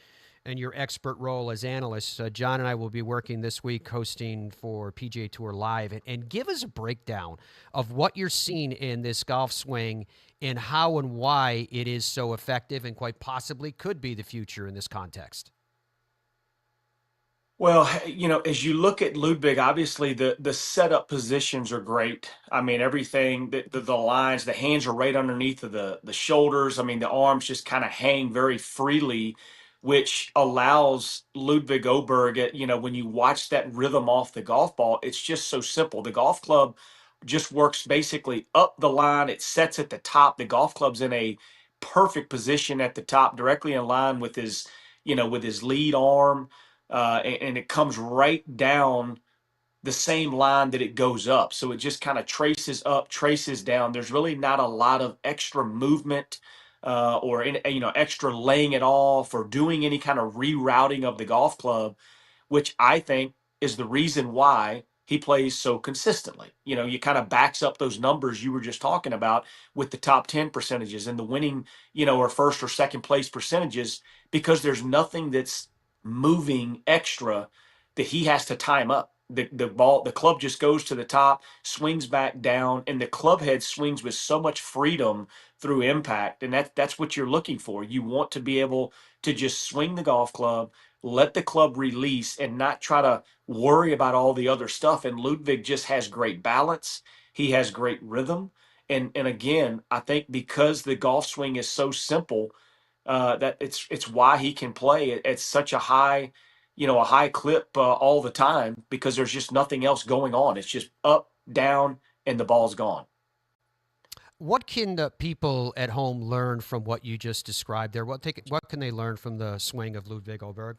your expert role as analysts, John and I will be working this week hosting for PGA Tour Live, and give us a breakdown of what you're seeing in this golf swing and how and why it is so effective and quite possibly could be the future in this context. Well, as you look at Ludvig, obviously the setup positions are great. I mean, everything, the lines, the hands are right underneath of the shoulders. I mean, the arms just kind of hang very freely, which allows Ludvig Aberg, when you watch that rhythm off the golf ball, it's just so simple. The golf club just works basically up the line. It sets at the top. The golf club's in a perfect position at the top, directly in line with his lead arm. And it comes right down the same line that it goes up. So it just kind of traces up, traces down. There's really not a lot of extra movement or extra laying it off or doing any kind of rerouting of the golf club, which I think is the reason why he plays so consistently. You kind of backs up those numbers you were just talking about with the top 10 percentages and the winning, or first or second place percentages, because there's nothing that's moving extra that he has to time up. The club just goes to the top, swings back down, and the club head swings with so much freedom through impact. And that's what you're looking for. You want to be able to just swing the golf club, let the club release, and not try to worry about all the other stuff. And Ludvig just has great balance. He has great rhythm. And again, I think because the golf swing is so simple, that it's why he can play at such a high, a high clip all the time, because there's just nothing else going on. It's just up, down, and the ball's gone. What can the people at home learn from what you just described there? What can they learn from the swing of Ludvig Aberg?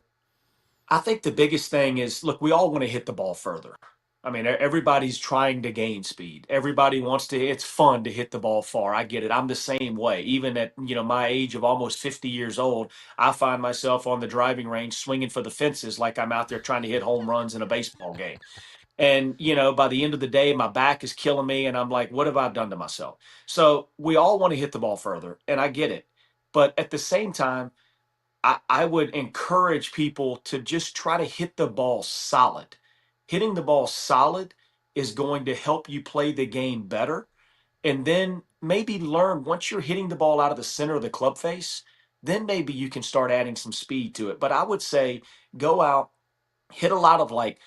I think the biggest thing is, look, we all want to hit the ball further. I mean, everybody's trying to gain speed. Everybody wants to, it's fun to hit the ball far. I get it. I'm the same way. Even at, my age of almost 50 years old, I find myself on the driving range swinging for the fences like I'm out there trying to hit home runs in a baseball game. And, by the end of the day, my back is killing me. And I'm like, what have I done to myself? So we all want to hit the ball further. And I get it. But at the same time, I would encourage people to just try to hit the ball solid. Hitting the ball solid is going to help you play the game better. And then maybe learn, once you're hitting the ball out of the center of the club face, then maybe you can start adding some speed to it. But I would say go out, hit a lot of, like,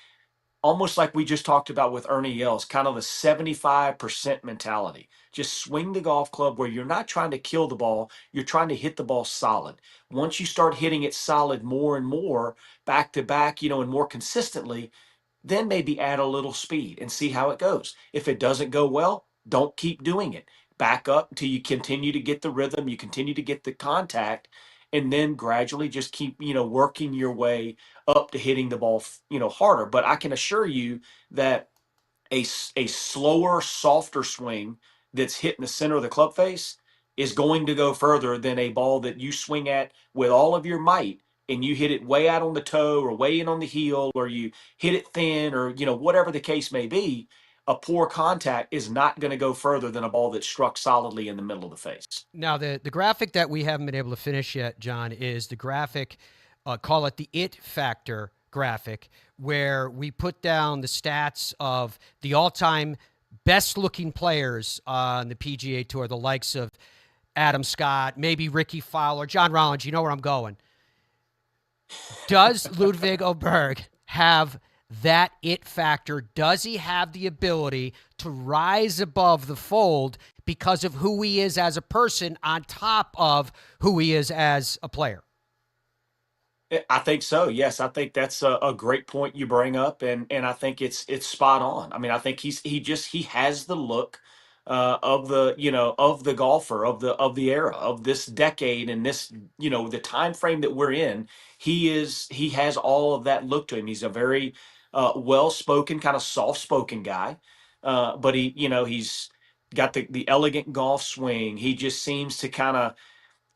almost like we just talked about with Ernie Els, kind of a 75% mentality. Just swing the golf club where you're not trying to kill the ball, you're trying to hit the ball solid. Once you start hitting it solid more and more, back to back, and more consistently, then maybe add a little speed and see how it goes. If it doesn't go well, don't keep doing it. Back up until you continue to get the rhythm, you continue to get the contact, and then gradually just keep, working your way up to hitting the ball, harder. But I can assure you that a slower, softer swing that's hitting the center of the club face is going to go further than a ball that you swing at with all of your might and you hit it way out on the toe or way in on the heel, or you hit it thin, or, whatever the case may be. A poor contact is not going to go further than a ball that's struck solidly in the middle of the face. Now, the graphic that we haven't been able to finish yet, John, is the graphic, call it the it factor graphic, where we put down the stats of the all-time best-looking players on the PGA Tour, the likes of Adam Scott, maybe Ricky Fowler, John Rollins. You know where I'm going. Does Ludvig Aberg have that it factor? Does he have the ability to rise above the fold because of who he is as a person on top of who he is as a player? I think so. Yes, I think that's a great point you bring up, and I think it's spot on. I mean, I think he has the look of the golfer of the era of this decade and this, the time frame that we're in. He has all of that look to him. He's a very well-spoken, kind of soft-spoken guy, but he's got the elegant golf swing. He just seems to kind of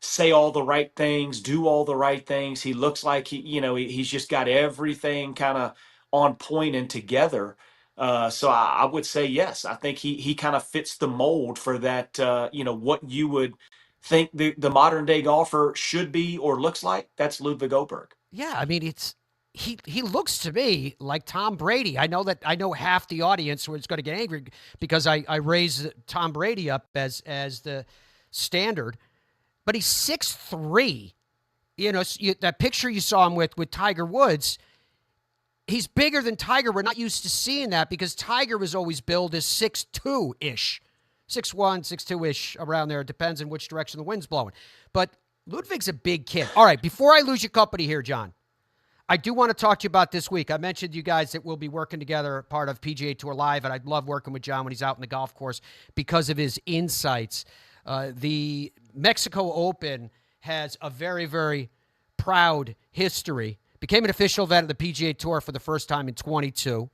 say all the right things, do all the right things. He looks like he's just got everything kind of on point and together. So I would say yes. I think he kind of fits the mold for that. What you would think the modern day golfer should be or looks like. That's Ludvig Aberg. Yeah, I mean he looks to me like Tom Brady. I know half the audience was going to get angry because I raised Tom Brady up as the standard. But he's 6'3". That picture you saw him with Tiger Woods, he's bigger than Tiger. We're not used to seeing that because Tiger was always billed as 6'2"-ish. 6'1", 6'2"-ish, around there. It depends on which direction the wind's blowing. But Ludvig's a big kid. All right, before I lose your company here, John, I do want to talk to you about this week. I mentioned you guys that we'll be working together, part of PGA Tour Live, and I love working with John when he's out in the golf course because of his insights. The Mexico Open has a very, very proud history. Became an official event of the PGA Tour for the first time in 22.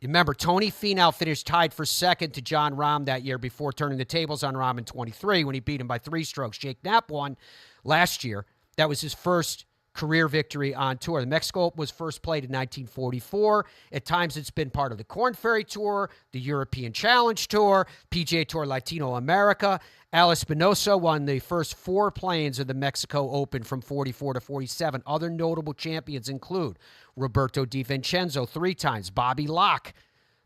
Remember, Tony Finau finished tied for second to John Rahm that year before turning the tables on Rahm in 23 when he beat him by 3 strokes. Jake Knapp won last year. That was his first career victory on tour. The Mexico Open was first played in 1944. At times, it's been part of the Korn Ferry Tour, the European Challenge Tour, PGA Tour Latino America. Alex Espinosa won the first 4 play-ins of the Mexico Open from 44 to 47. Other notable champions include Roberto Di Vincenzo 3 times, Bobby Locke,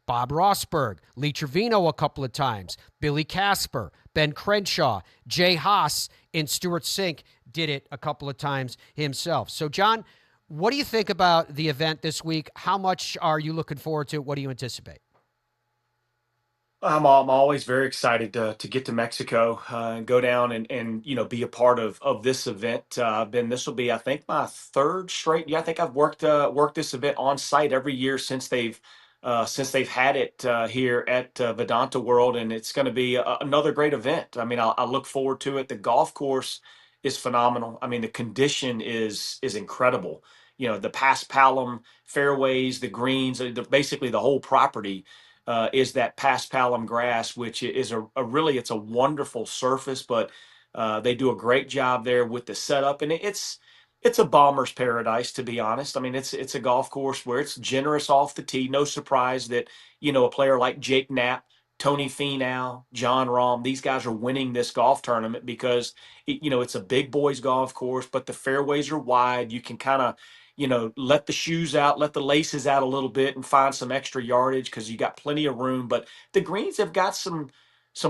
Bob Rosberg, Lee Trevino a couple of times, Billy Casper, Ben Crenshaw, Jay Haas, and Stuart Sink did it a couple of times himself. So, John, what do you think about the event this week? How much are you looking forward to it? What do you anticipate? I'm always very excited to get to Mexico and go down and be a part of this event. This will be, I think, my 3rd straight. Yeah, I think I've worked this event on site every year since they've had it here at Vedanta World, and it's going to be another great event. I mean, I look forward to it. The golf course is phenomenal. I mean, the condition is incredible. The paspalum fairways, the greens, basically the whole property. Is that paspalum grass, which is it's a wonderful surface, but they do a great job there with the setup, and it's a bomber's paradise, to be honest. I mean, it's a golf course where it's generous off the tee. No surprise that a player like Jake Knapp, Tony Finau, John Rahm, these guys are winning this golf tournament because it's a big boys golf course, but the fairways are wide. You can kind of let the shoes out, let the laces out a little bit and find some extra yardage because you got plenty of room. But the greens have got some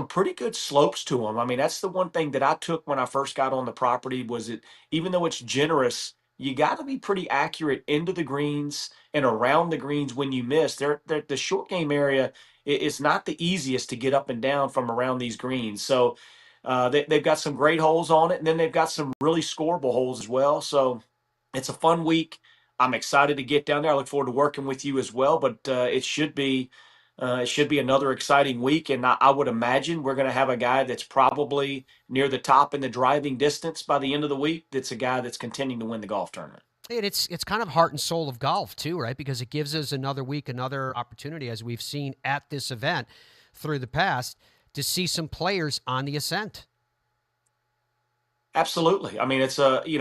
pretty good slopes to them. I mean, that's the one thing that I took when I first got on the property was that even though it's generous, you got to be pretty accurate into the greens and around the greens when you miss. The short game area is not the easiest to get up and down from around these greens. So they've got some great holes on it, and then they've got some really scoreable holes as well. So it's a fun week. I'm excited to get down there. I look forward to working with you as well. But it should be another exciting week, and I would imagine we're going to have a guy that's probably near the top in the driving distance by the end of the week. That's a guy that's continuing to win the golf tournament. And it's kind of heart and soul of golf too, right? Because it gives us another week, another opportunity, as we've seen at this event through the past, to see some players on the ascent. Absolutely. I mean, it's you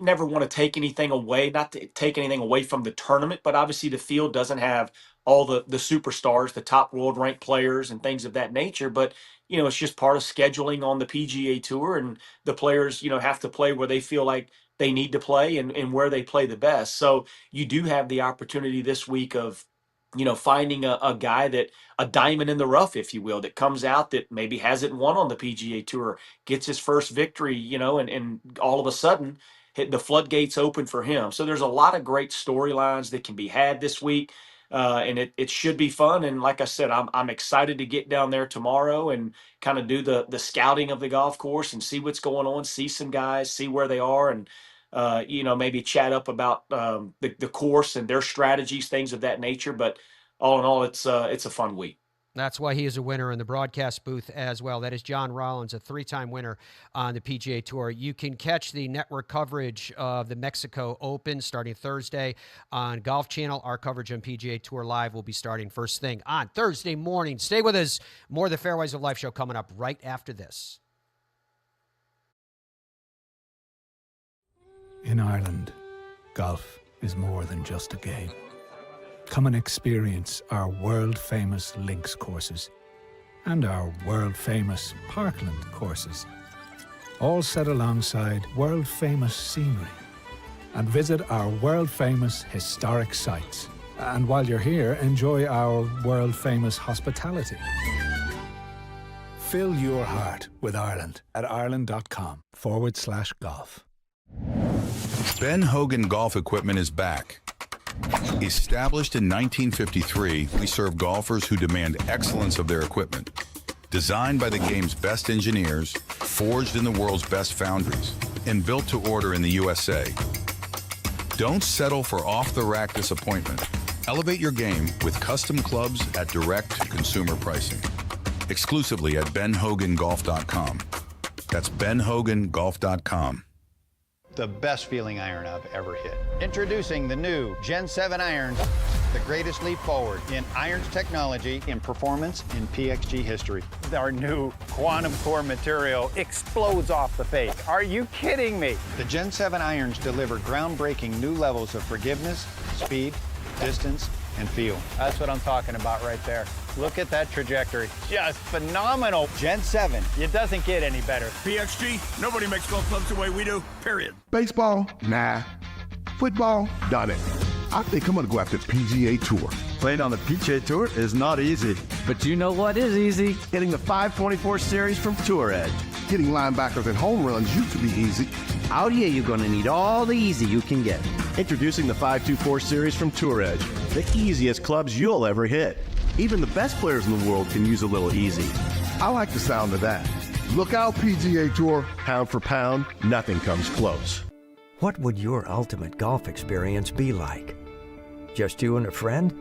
never want to take anything away, not to take anything away from the tournament, but obviously the field doesn't have all the superstars, the top world ranked players and things of that nature. But, it's just part of scheduling on the PGA Tour, and the players, have to play where they feel like they need to play and where they play the best. So you do have the opportunity this week of, finding a guy a diamond in the rough, if you will, that comes out that maybe hasn't won on the PGA Tour, gets his first victory, and all of a sudden the floodgates open for him. So there's a lot of great storylines that can be had this week, and it should be fun. And like I said, I'm excited to get down there tomorrow and kind of do the scouting of the golf course and see what's going on, see some guys, see where they are, and maybe chat up about the course and their strategies, things of that nature. But all in all, it's a fun week. That's why he is a winner in the broadcast booth as well. That is John Rollins, a 3-time winner on the PGA Tour. You can catch the network coverage of the Mexico Open starting Thursday on Golf Channel. Our coverage on PGA Tour Live will be starting first thing on Thursday morning. Stay with us. More of the Fairways of Life show coming up right after this. In Ireland, golf is more than just a game. Come and experience our world-famous links courses and our world-famous Parkland courses, all set alongside world-famous scenery. And visit our world-famous historic sites. And while you're here, enjoy our world-famous hospitality. Fill your heart with Ireland at ireland.com/golf. Ben Hogan Golf Equipment is back. Established in 1953, we serve golfers who demand excellence of their equipment. Designed by the game's best engineers, forged in the world's best foundries, and built to order in the USA. Don't settle for off-the-rack disappointment. Elevate your game with custom clubs at direct-to-consumer pricing. Exclusively at benhogangolf.com. That's benhogangolf.com. The best feeling iron I've ever hit. Introducing the new Gen 7 irons the greatest leap forward in irons technology and performance in PXG history. Our new quantum core material explodes off the face. Are you kidding me? The Gen 7 irons deliver groundbreaking new levels of forgiveness, speed, distance, and feel. That's what I'm talking about right there. Look at that trajectory. Just phenomenal. Gen 7, it doesn't get any better. PXG, nobody makes golf clubs the way we do, period. Baseball? Nah. Football? Done it. I think I'm going to go after PGA Tour. Playing on the PGA Tour is not easy. But you know what is easy? Hitting the 524 series from Tour Edge. Hitting linebackers and home runs used to be easy. Out here, you're going to need all the easy you can get. Introducing the 524 series from Tour Edge. The easiest clubs you'll ever hit. Even the best players in the world can use a little easy. I like the sound of that. Look out, PGA Tour. Pound for pound, nothing comes close. What would your ultimate golf experience be like? Just you and a friend?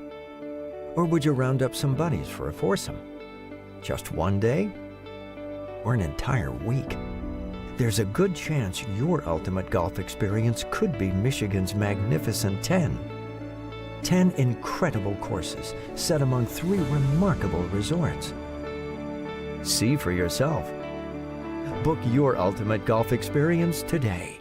Or would you round up some buddies for a foursome? Just one day? Or an entire week? There's a good chance your ultimate golf experience could be Michigan's magnificent 10. 10 incredible courses set among 3 remarkable resorts. See for yourself. Book your ultimate golf experience today.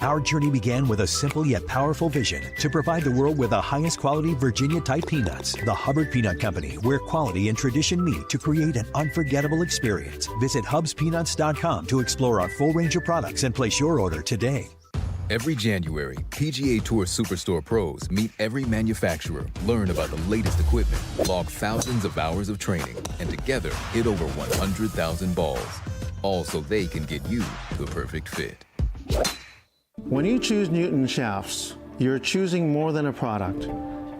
Our journey began with a simple yet powerful vision to provide the world with the highest quality Virginia-type peanuts. The Hubbard Peanut Company, where quality and tradition meet to create an unforgettable experience. Visit hubspeanuts.com to explore our full range of products and place your order today. Every January, PGA Tour Superstore pros meet every manufacturer, learn about the latest equipment, log thousands of hours of training, and together hit over 100,000 balls. All so they can get you the perfect fit. When you choose Newton shafts, you're choosing more than a product.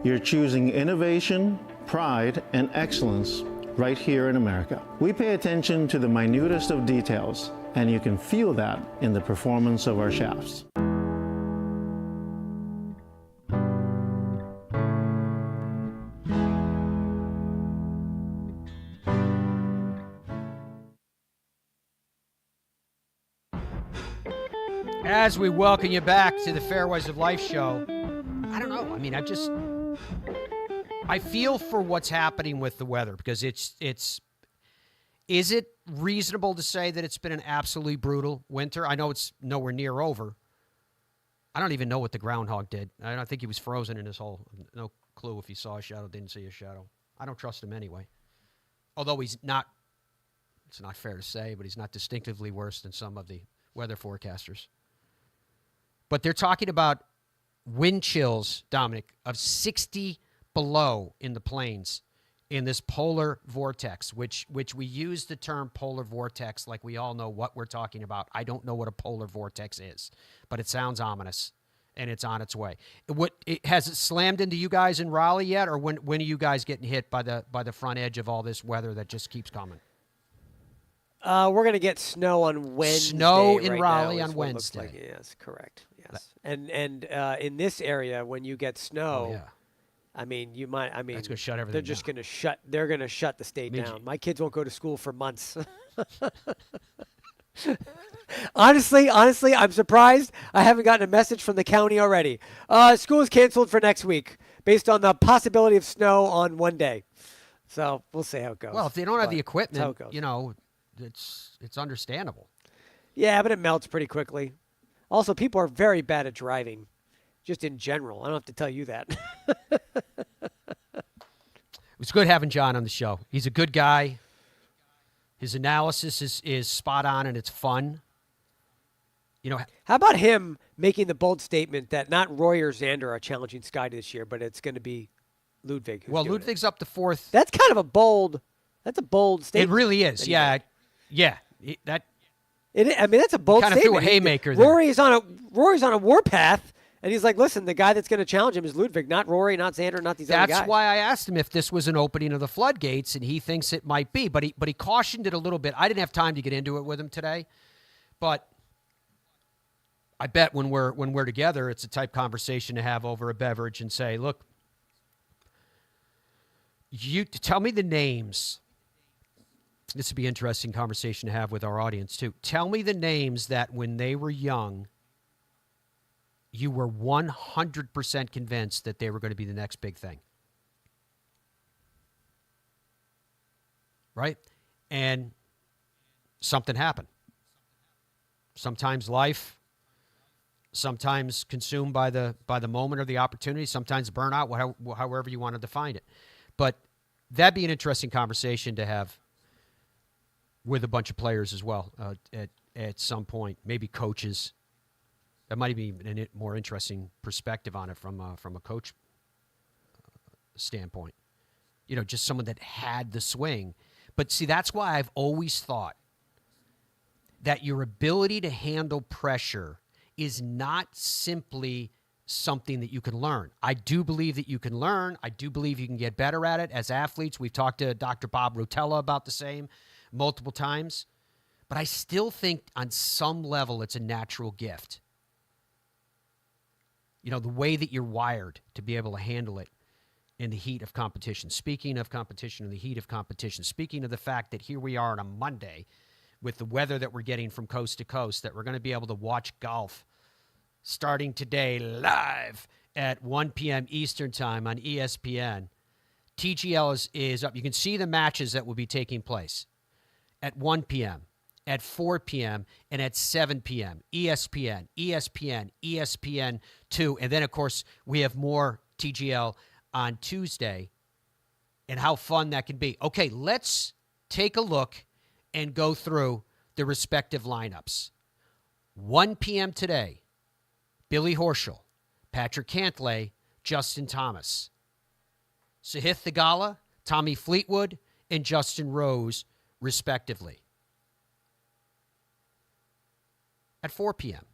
You're choosing innovation, pride, and excellence right here in America. We pay attention to the minutest of details, and you can feel that in the performance of our shafts. As we welcome you back to the Fairways of Life show, I don't know. I mean, I feel for what's happening with the weather because is it reasonable to say that it's been an absolutely brutal winter? I know it's nowhere near over. I don't even know what the groundhog did. I don't think he was frozen in his hole. No clue if he saw a shadow, didn't see a shadow. I don't trust him anyway. Although he's not, it's not fair to say, but he's not distinctively worse than some of the weather forecasters. But they're talking about wind chills, Dominic, of 60 below in the plains in this polar vortex, which we use the term polar vortex like we all know what we're talking about. I don't know what a polar vortex is, but it sounds ominous, and it's on its way. Has it slammed into you guys in Raleigh yet, or when are you guys getting hit by the front edge of all this weather that just keeps coming? We're going to get snow on Wednesday. Snow in right Raleigh now on Wednesday. Like. Yes, correct. Yes, and in this area, when you get snow, I mean, you might. I mean, that's going to shut everything. They're just going to shut. They're going to shut the state down. My kids won't go to school for months. Honestly, I'm surprised I haven't gotten a message from the county already. School is canceled for next week based on the possibility of snow on one day. So we'll see how it goes. Well, if they don't have the equipment, you know. It's understandable. Yeah, but it melts pretty quickly. Also, people are very bad at driving, just in general. I don't have to tell you that. It was good having John on the show. He's a good guy. His analysis is spot on, and it's fun. You know, how about him making the bold statement that not Roy or Xander are challenging Scottie this year, but it's going to be Ludvig. Well, Ludvig's up to fourth. That's kind of a bold. That's a bold statement. It really is. Yeah. Yeah. I mean, that's a bold statement. Kind of threw a haymaker there. Rory's on a warpath, and he's like, listen, the guy that's going to challenge him is Ludvig, not Rory, not Xander, not these other guys. That's why I asked him if this was an opening of the floodgates, and he thinks it might be, but he cautioned it a little bit. I didn't have time to get into it with him today, but I bet when we're together, it's a type conversation to have over a beverage and say, look, you tell me the names. This would be an interesting conversation to have with our audience, too. Tell me the names that when they were young, you were 100% convinced that they were going to be the next big thing. right? And something happened. Sometimes life, sometimes consumed by the moment or the opportunity, sometimes burnout, however you want to define it. But that'd be an interesting conversation to have with a bunch of players as well at some point, maybe coaches. That might be a more interesting perspective on it from a coach standpoint. You know, just someone that had the swing. But see, that's why I've always thought that your ability to handle pressure is not simply something that you can learn. I do believe that you can learn. I do believe you can get better at it as athletes. We've talked to Dr. Bob Rotella about the same multiple times. But I still think on some level it's a natural gift. You know, the way that you're wired to be able to handle it in the heat of competition. Speaking of competition, in the heat of competition, speaking of the fact that here we are on a Monday with the weather that we're getting from coast to coast, that we're going to be able to watch golf starting today live at 1 p.m. Eastern Time on ESPN. TGL is up. You can see the matches that will be taking place at 1 p.m., at 4 p.m., and at 7 p.m. ESPN, ESPN, ESPN2. And then, of course, we have more TGL on Tuesday, and how fun that can be. Okay, let's take a look and go through the respective lineups. 1 p.m. today, Billy Horschel, Patrick Cantlay, Justin Thomas. Sahith Theegala, Tommy Fleetwood, and Justin Rose, respectively. At 4 p.m.,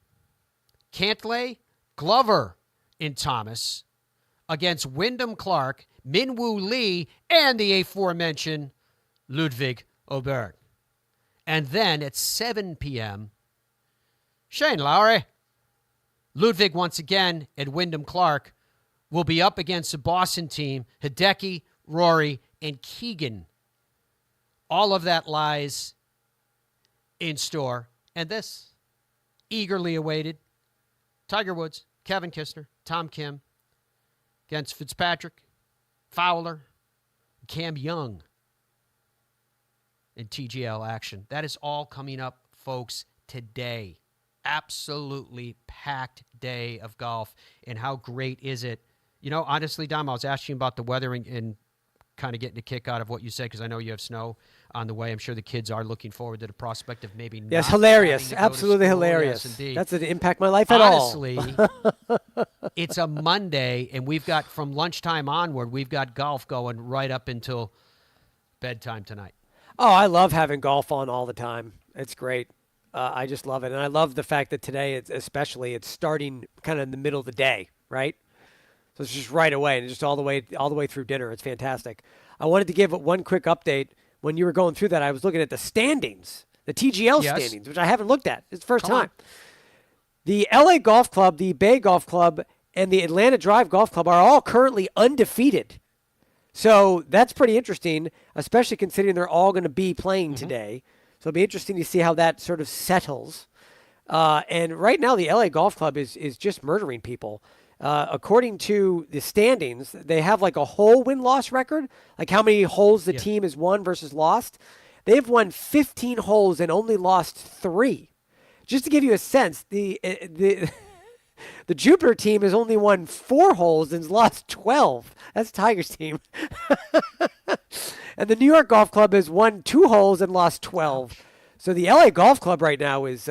Cantlay, Glover, and Thomas against Wyndham Clark, Min-Woo Lee, and the aforementioned Ludvig Aberg. And then at 7 p.m., Shane Lowry. Ludvig, once again, and Wyndham Clark will be up against the Boston team, Hideki, Rory, and Keegan. All of that lies in store. And this, eagerly awaited, Tiger Woods, Kevin Kisner, Tom Kim, against Fitzpatrick, Fowler, Cam Young in TGL action. That is all coming up, folks, today. Absolutely packed day of golf. And how great is it? You know, honestly, Dom, I was asking about the weather and kind of getting a kick out of what you said because I know you have snow on the way. I'm sure the kids are looking forward to the prospect of maybe Yes, not hilarious. having to go to Absolutely school. hilarious. Yes, indeed. That doesn't impact my life at all. Honestly, it's a Monday, and we've got, from lunchtime onward, we've got golf going right up until bedtime tonight. Oh, I love having golf on all the time. It's great. I just love it. And I love the fact that today, it's starting kind of in the middle of the day, right? So it's just right away and just all the way through dinner. It's fantastic. I wanted to give one quick update. When you were going through that, I was looking at the standings, the TGL standings, which I haven't looked at. It's the first time. The LA Golf Club, the Bay Golf Club, and the Atlanta Drive Golf Club are all currently undefeated. So that's pretty interesting, especially considering they're all going to be playing today. So it'll be interesting to see how that sort of settles. And right now, the LA Golf Club is just murdering people. According to the standings, they have like a whole win-loss record, like how many holes the team has won versus lost. They've won 15 holes and only lost 3. Just to give you a sense, the Jupiter team has only won 4 holes and has lost 12. That's Tiger's team. And the New York Golf Club has won 2 holes and lost 12. So the LA Golf Club right now is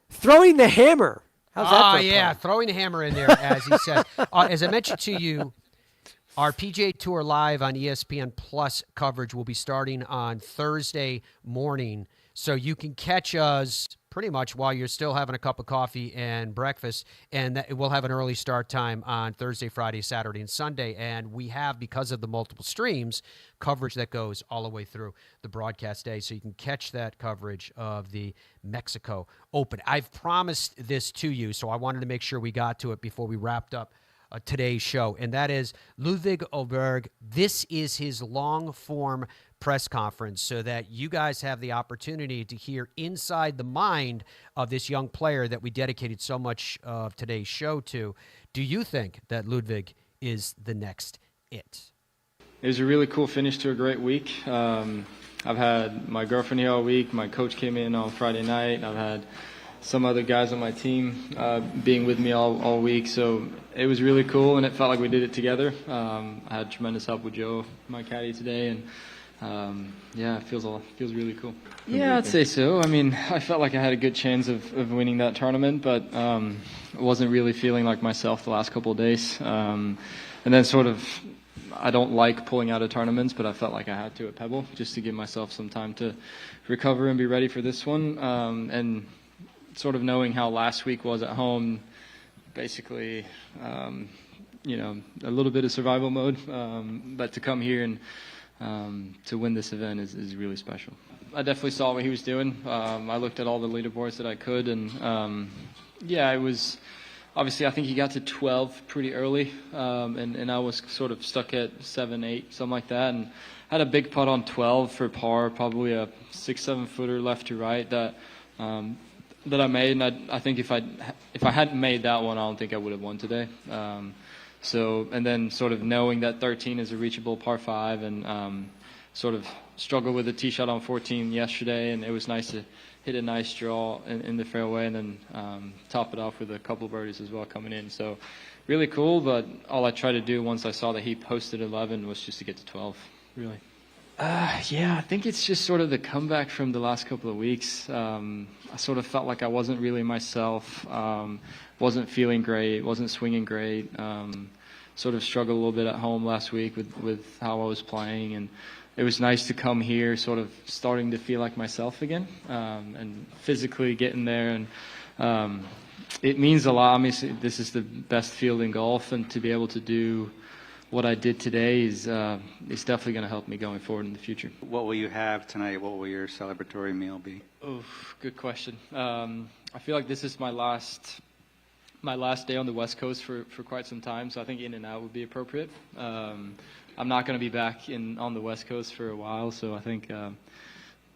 throwing the hammer. How's that for a pun? Throwing the hammer in there, as he said. As I mentioned to you, our PGA Tour Live on ESPN Plus coverage will be starting on Thursday morning. So you can catch us pretty much while you're still having a cup of coffee and breakfast. And we'll have an early start time on Thursday, Friday, Saturday, and Sunday. And we have, because of the multiple streams, coverage that goes all the way through the broadcast day. So you can catch that coverage of the Mexico Open. I've promised this to you, so I wanted to make sure we got to it before we wrapped up today's show. And that is Ludvig Aberg. This is his long-form press conference so that you guys have the opportunity to hear inside the mind of this young player that we dedicated so much of today's show to. Do you think that Ludvig is the next it? It was a really cool finish to a great week. I've had my girlfriend here all week. My coach came in on Friday night. I've had some other guys on my team being with me all week. So it was really cool, and it felt like we did it together. I had tremendous help with Joe, my caddy, today, and yeah, it feels really cool. Yeah, I'd say so. I mean, I felt like I had a good chance of winning that tournament, but I wasn't really feeling like myself the last couple of days. And then sort of, I don't like pulling out of tournaments, but I felt like I had to at Pebble just to give myself some time to recover and be ready for this one. And sort of knowing how last week was at home, basically, you know, a little bit of survival mode, but to come here and to win this event is really special. I definitely saw what he was doing. I looked at all the leaderboards that I could, and yeah, it was obviously I think he got to 12 pretty early, and I was sort of stuck at 7, 8, something like that, and had a big putt on 12 for par, probably a 6-7 footer left to right that I made, and I think if I hadn't made that one, I don't think I would have won today. So, and then sort of knowing that 13 is a reachable par 5, and sort of struggled with a tee shot on 14 yesterday, and it was nice to hit a nice draw in the fairway, and then top it off with a couple birdies as well coming in. So really cool, but all I tried to do once I saw that he posted 11 was just to get to 12, really. Yeah, I think it's just sort of the comeback from the last couple of weeks. I sort of felt like I wasn't really myself, wasn't feeling great, wasn't swinging great. Sort of struggled a little bit at home last week with how I was playing, and it was nice to come here sort of starting to feel like myself again, and physically getting there. And it means a lot. Obviously, this is the best field in golf, and to be able to do what I did today is definitely going to help me going forward in the future. What will you have tonight? What will your celebratory meal be? Oh, good question. I feel like this is my last day on the West Coast for quite some time, so I think In-N-Out would be appropriate. I'm not going to be back on the West Coast for a while, so I think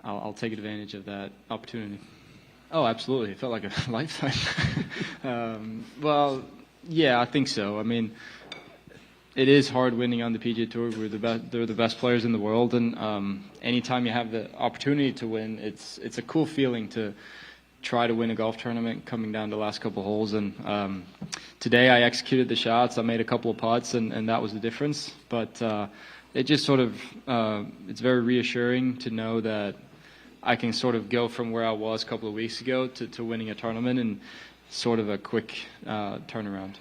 I'll take advantage of that opportunity. Oh, absolutely. It felt like a lifetime. Well, yeah, I think so. I mean, it is hard winning on the PGA Tour. They're the best players in the world, and anytime you have the opportunity to win, it's a cool feeling to try to win a golf tournament coming down to the last couple holes. And today I executed the shots. I made a couple of putts, and that was the difference. But it just sort of it's very reassuring to know that I can sort of go from where I was a couple of weeks ago to winning a tournament in sort of a quick turnaround.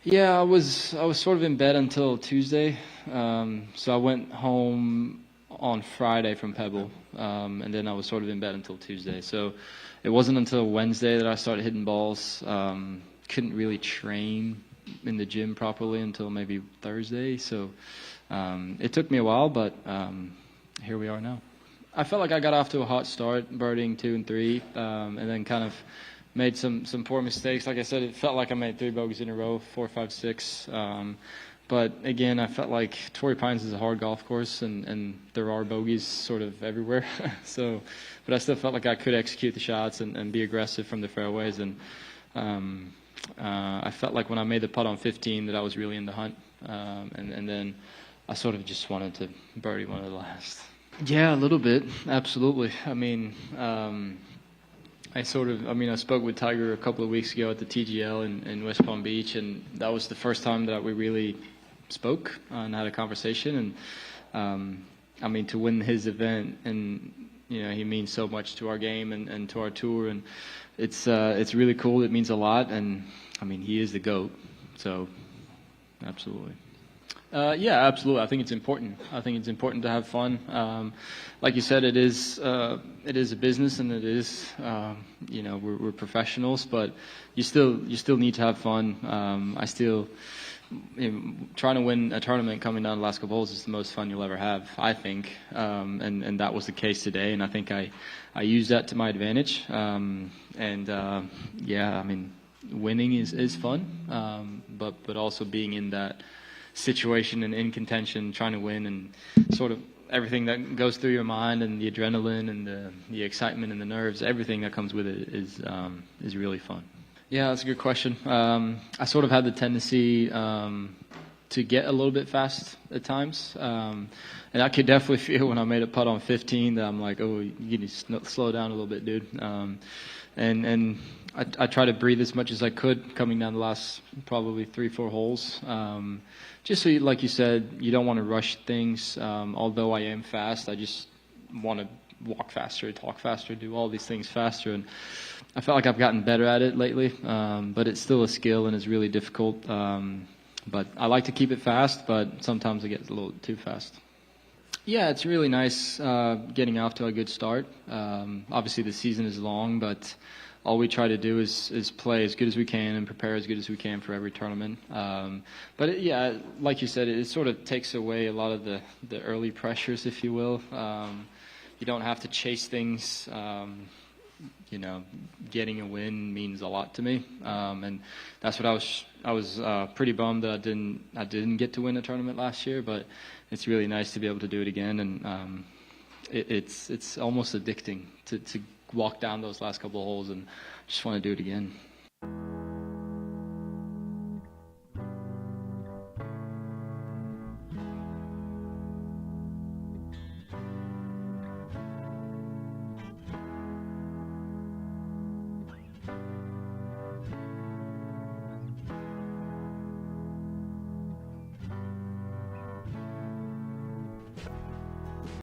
Yeah, I was sort of in bed until Tuesday. So I went home on Friday from Pebble, and then I was sort of in bed until Tuesday. So it wasn't until Wednesday that I started hitting balls. Couldn't really train in the gym properly until maybe Thursday. So it took me a while, but here we are now. I felt like I got off to a hot start, birdieing 2 and 3, and then kind of made some poor mistakes. Like I said, it felt like I made 3 bogeys in a row, 4, 5, 6. But again, I felt like Torrey Pines is a hard golf course, and there are bogeys sort of everywhere. But I still felt like I could execute the shots and be aggressive from the fairways. And I felt like when I made the putt on 15 that I was really in the hunt. And then I sort of just wanted to birdie one of the last. Yeah, a little bit, absolutely. I mean, I spoke with Tiger a couple of weeks ago at the TGL in West Palm Beach, and that was the first time that we really spoke and had a conversation. And I mean, to win his event, and you know, he means so much to our game and to our tour, and it's really cool. It means a lot, and I mean, he is the GOAT, so absolutely. Yeah, absolutely. I think it's important. I think it's important to have fun. Like you said, it is a business, and it is, you know, we're professionals, but you still need to have fun. Trying to win a tournament coming down the last couple holes is the most fun you'll ever have, I think. And that was the case today, and I think I used that to my advantage. Yeah, I mean, winning is fun, but also being in that situation and in contention, trying to win, and sort of everything that goes through your mind, and the adrenaline and the excitement and the nerves, everything that comes with it is really fun. Yeah, that's a good question. I sort of had the tendency to to get a little bit fast at times. And I could definitely feel when I made a putt on 15 that I'm like, oh, you need to slow down a little bit, dude. And I try to breathe as much as I could coming down the last probably 3-4 holes. Just so, like you said, you don't want to rush things. Although I am fast, I just want to walk faster, talk faster, do all these things faster. And I felt like I've gotten better at it lately, but it's still a skill and it's really difficult. But I like to keep it fast, but sometimes it gets a little too fast. Yeah, it's really nice getting off to a good start. Obviously, the season is long, but all we try to do is play as good as we can and prepare as good as we can for every tournament. But yeah, like you said, it sort of takes away a lot of the early pressures, if you will. You don't have to chase things. You know, getting a win means a lot to me, and that's what I was pretty bummed that I didn't get to win a tournament last year. But it's really nice to be able to do it again, and it's almost addicting to walk down those last couple of holes and just want to do it again.